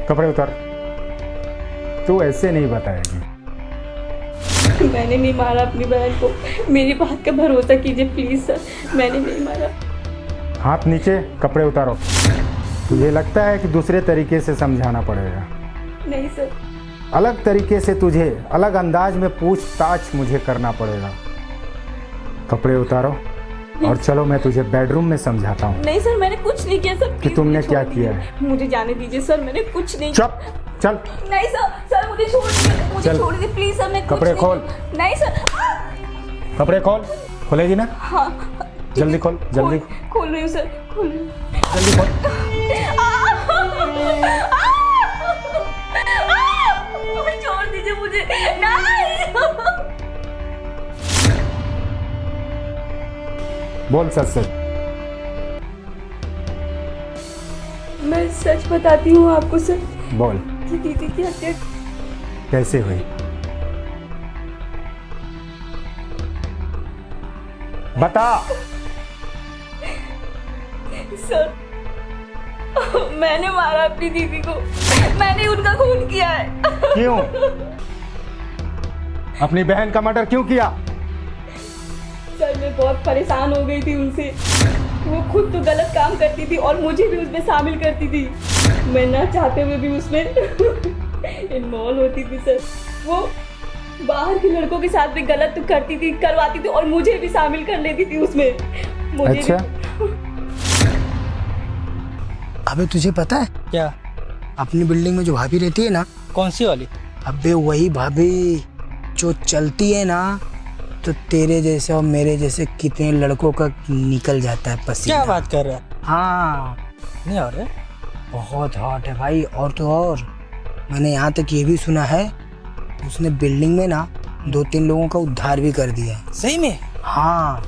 कपड़े उतार। तू ऐसे नहीं बताएगी। मैंने नहीं मारा अपनी बहन को, मेरी बात का भरोसा कीजिए प्लीज सर, मैंने नहीं मारा। हाथ नीचे, कपड़े उतारो। तुझे लगता है कि दूसरे तरीके से समझाना पड़ेगा? नहीं सर। अलग तरीके से तुझे अलग अंदाज में पूछताछ मुझे करना पड़ेगा। कपड़े उतारो और चलो, मैं तुझे बेडरूम में समझाता हूँ। नहीं सर, मैंने कुछ नहीं किया सर। कि तुमने क्या किया है। मुझे जाने दीजिए सर, मैंने कुछ नहीं। चुप, चल। नहीं सर, सर मुझे छोड़ दीजिए, मुझे छोड़ दीजिए प्लीज सर, मैं कपड़े खोल। नहीं सर। कपड़े खोल। खोलेगी ना? हाँ जल्दी खोल, जल्दी खोल रही हूँ सर, खोल रही हूँ। जल्दी खोल। छोड़ दीजिए मुझे। नहीं। बोल सच सच। मैं सच बताती हूँ आपको सर। बोल। कि दीदी की हत्या कैसे हुई? बता। सर, मैंने मारा अपनी दीदी को, मैंने उनका खून किया है। क्यों? अपनी बहन का मर्डर क्यों किया? सर, मैं बहुत परेशान हो गई थी उनसे। वो खुद तो गलत काम करती थी और मुझे भी उसमें शामिल करती थी। मैं ना चाहते हुए भी उसमें इन्वॉल्व होती थी सर। वो बाहर के लड़कों के साथ भी गलत तो करती थी, करवाती थी और मुझे भी शामिल कर लेती थी उसमें। मुझे अच्छा। अबे तुझे पता है क्या? अपनी बिल्डिंग में जो भाभी रहती है ना, कौन सी वाली? अबे वही भाभी जो चलती है ना, तो तेरे जैसे और मेरे जैसे कितने लड़कों का निकल जाता है पसीना। क्या बात कर रहा है? हाँ, नहीं हो रहा? बहुत हॉट है भाई। और तो और मैंने यहाँ तक ये भी सुना है उसने बिल्डिंग में ना 2-3 लोगों का उद्धार भी कर दिया है। सही में? हाँ,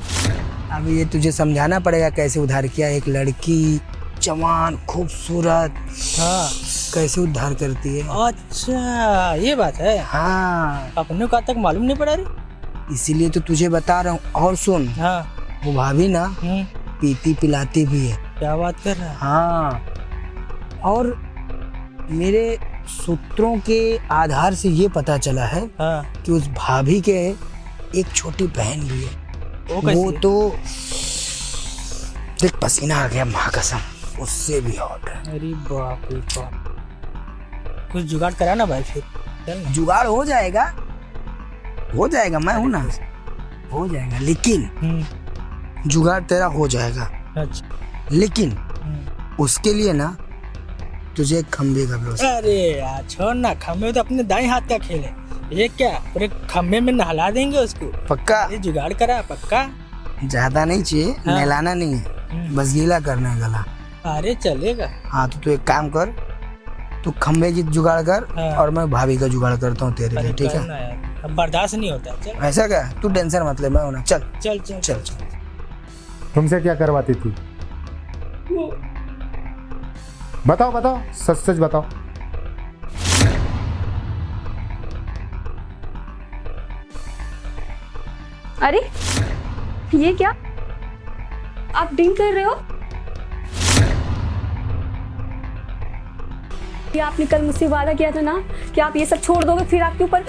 अब ये तुझे समझाना पड़ेगा कैसे उद्धार किया। एक लड़की जवान खूबसूरत, हाँ, कैसे उद्धार करती है। अच्छा ये बात है। हाँ, अपने को आज तक मालूम नहीं पड़ा रे। इसीलिए तो तुझे बता रहा हूँ। और सुन, हाँ, वो भाभी ना पीती पिलाती भी है। क्या बात कर रहा है? हाँ, और मेरे सूत्रों के आधार से ये पता चला है कि उस भाभी के एक छोटी बहन भी है। वो तो देख, पसीना आ गया माँ कसम, उससे भी हॉट है। अरे बाप रे बाप, कुछ जुगाड़ करा ना भाई फिर। चल ना। जुगाड़ हो जाएगा, हो जाएगा, मैं हूं ना, हो जाएगा। लेकिन जुगाड़ तेरा हो जाएगा। अच्छा। लेकिन उसके लिए ना तुझे एक खंबे का भरोसा। अरे यार छोड़ ना, खंबे तो अपने दाएं हाथ का खेल है। ये क्या पूरे खंबे में नहला देंगे उसको? पक्का? ये जुगाड़ करा पक्का? ज्यादा नहीं चाहिए, नहलाना नहीं है, बस गीला करना है गला। अरे चलेगा। हाँ, तो तू एक काम कर, तू खंबे की जुगाड़ कर और मैं भाभी का जुगाड़ करता हूँ तेरे लिए, ठीक है? अब बर्दाश्त नहीं होता। चल। ऐसा क्या? तू टेंशन मत ले, मैं होना। चल चल चल चल चल। तुमसे क्या करवाती थी? बताओ बताओ, सच सच बताओ। अरे ये क्या, आप ड्रिंक कर रहे हो? ये आपने कल मुझसे वादा किया था ना कि आप ये सब छोड़ दोगे, फिर आपके ऊपर।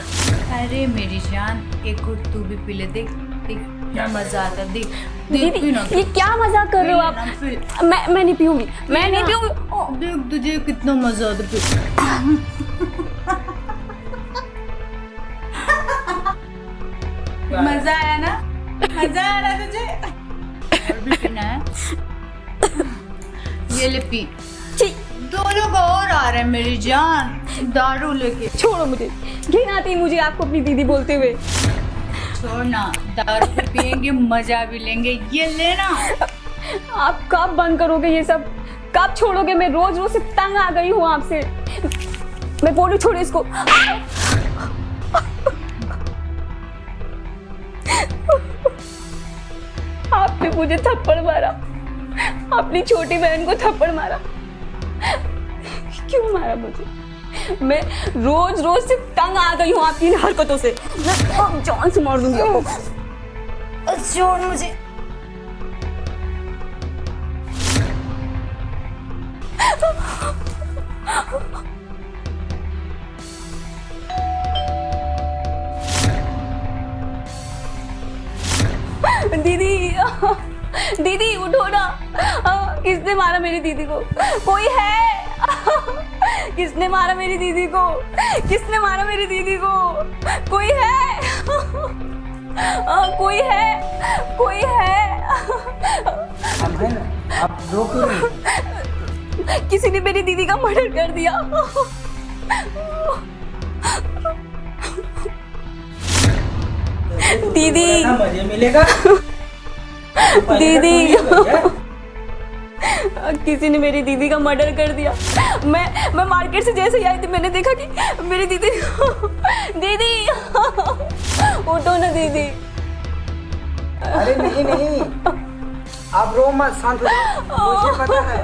अरे मेरी जान, एक घुट तू भी पी ले। देख देख क्या मजा आता है। देख दीदी, ये क्या मजाक कर रहे हो आप? मैं नहीं पीऊंगी, मैं नहीं पीऊंगी। देख तुझे कितना मजा आता है। मजा आया ना? मजा आ रहा तुझे? और भी पीना है? ये ले पी। दो लोग और आ रहे हैं मेरी जान, दारू लेके। छोड़ो मुझे, घिन आती है मुझे आपको अपनी दीदी बोलते हुए। छोड़ना, दारू भी पियेंगे, मजा भी लेंगे। ये लेना। आप कब बंद करोगे ये सब? कब छोड़ोगे? मैं रोज रोज से तंग आ गई हूँ आपसे। मैं बोलूं छोड़ो इसको। आपने मुझे थप्पड़ मारा, अपनी छोटी बहन को थप्पड़ मारा। क्यों मारा मुझे? मैं रोज रोज से तंग आ गई हूँ आपकी इन हरकतों से। मैं जान से मार दूंगी आपको। छोड़ मुझे। दीदी, दीदी उठो ना। किसने मारा मेरी दीदी को? कोई है? किसने मारा मेरी दीदी को? किसने मारा मेरी दीदी को? कोई है? कोई है? कोई है? आप रो क्यों रही? किसी ने मेरी दीदी का मर्डर कर दिया। दीदी, मजे मिलेगा। दीदी, किसी ने मेरी दीदी का मर्डर कर दिया। मैं मार्केट से जैसे ही आई थी, मैंने देखा कि मेरी दीदी। दीदी उठो ना दीदी। अरे नहीं नहीं, आप रो मत, शांत हो जाओ, मुझे पता है।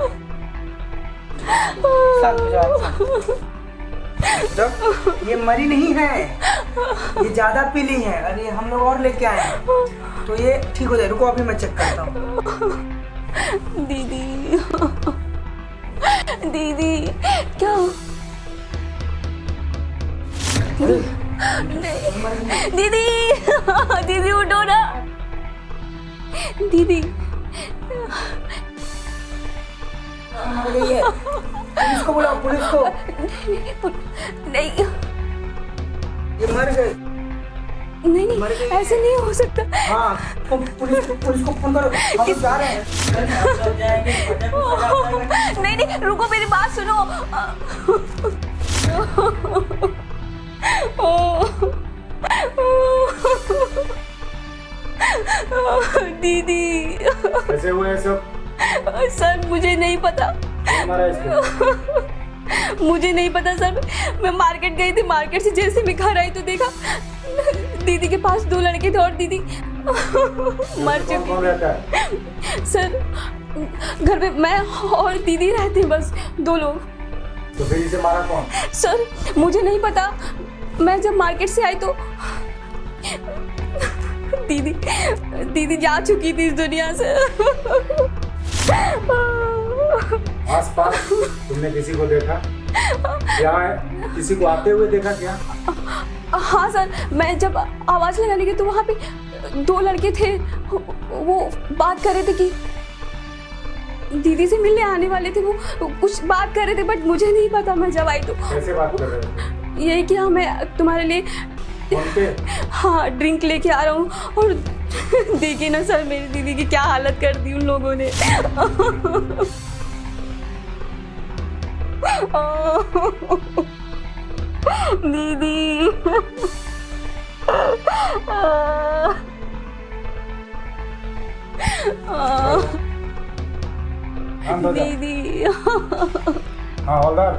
शांत हो जाओ। ये मरी नहीं है, ये ज्यादा पीली है। अरे हम लोग और लेके आए हैं, तो ये ठीक हो जाए। रुको, अभी मैं चेक करता हूँ। दीदी दीदी क्या दीदी दीदी उठो ना दीदी पुलिस को बुलाओ, पुलिस को। नहीं ये मर गए। नहीं नहीं ऐसे नहीं हो सकता। हाँ पुलिस को फोन करो, हम जा रहे हैं। नहीं नहीं रुको मेरी बात सुनो। दीदी कैसे हुए सब? सर मुझे नहीं पता, मुझे नहीं पता सर। मैं मार्केट गई थी, मार्केट से जैसे मैं घर आई तो देखा दीदी के पास 2 लड़के थे और दीदी मर चुकी। सर घर में मैं और दीदी रहते, बस 2 लोग। तो फिर इसे मारा कौन? सर मुझे नहीं पता, मैं जब मार्केट से आई तो दीदी जा चुकी थी इस दुनिया से। आसपास तुमने किसी को देखा? क्या है, किसी को आते हुए देखा क्या? हाँ सर, मैं जब आवाज लगाने गई तो वहाँ पे 2 लड़के थे, वो बात कर रहे थे कि दीदी से मिलने आने वाले थे। वो कुछ बात कर रहे थे बट मुझे नहीं पता। मैं जब आई तो कैसे बात कर रहे थे? ये कि हाँ मैं तुम्हारे लिए हाँ ड्रिंक लेके आ रहा हूँ। और देखिए ना सर मेरी दीदी की क्या हालत कर दी उन लोगों ने। दीदी दीदी हाँ हवलदार,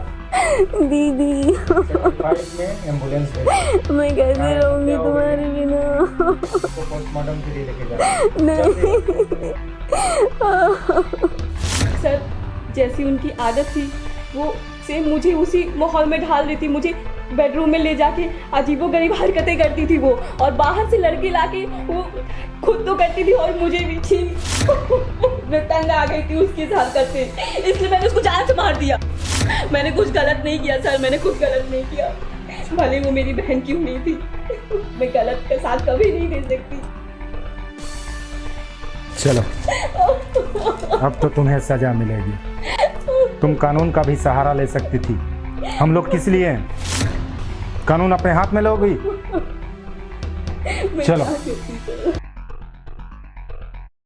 दीदी में एम्बुलेंस भेजो। मैं कैसे रहूंगी तुम्हारे बिना? पोस्टमार्टम के लिए लेके जा। नहीं सर, जैसी उनकी आदत थी वो सेम मुझे उसी माहौल में ढाल रही थी। मुझे बेडरूम में ले जाके अजीबोगरीब हरकतें करती थी वो, और बाहर से लड़के लाके वो खुद तो करती थी और मुझे भी छी। मैं तंग आ गई थी उसके साथ करते, इसलिए मैंने उसको जान से मार दिया। मैंने कुछ गलत नहीं किया सर, मैंने कुछ गलत नहीं किया। भले वो मेरी बहन क्यों नहीं थी, मैं गलत का साथ कभी नहीं दे सकती। चलो अब तो तुम्हें सजा मिलेगी। तुम कानून का भी सहारा ले सकती थी, हम लोग किस लिए हैं? कानून अपने हाथ में लोगी। चलो।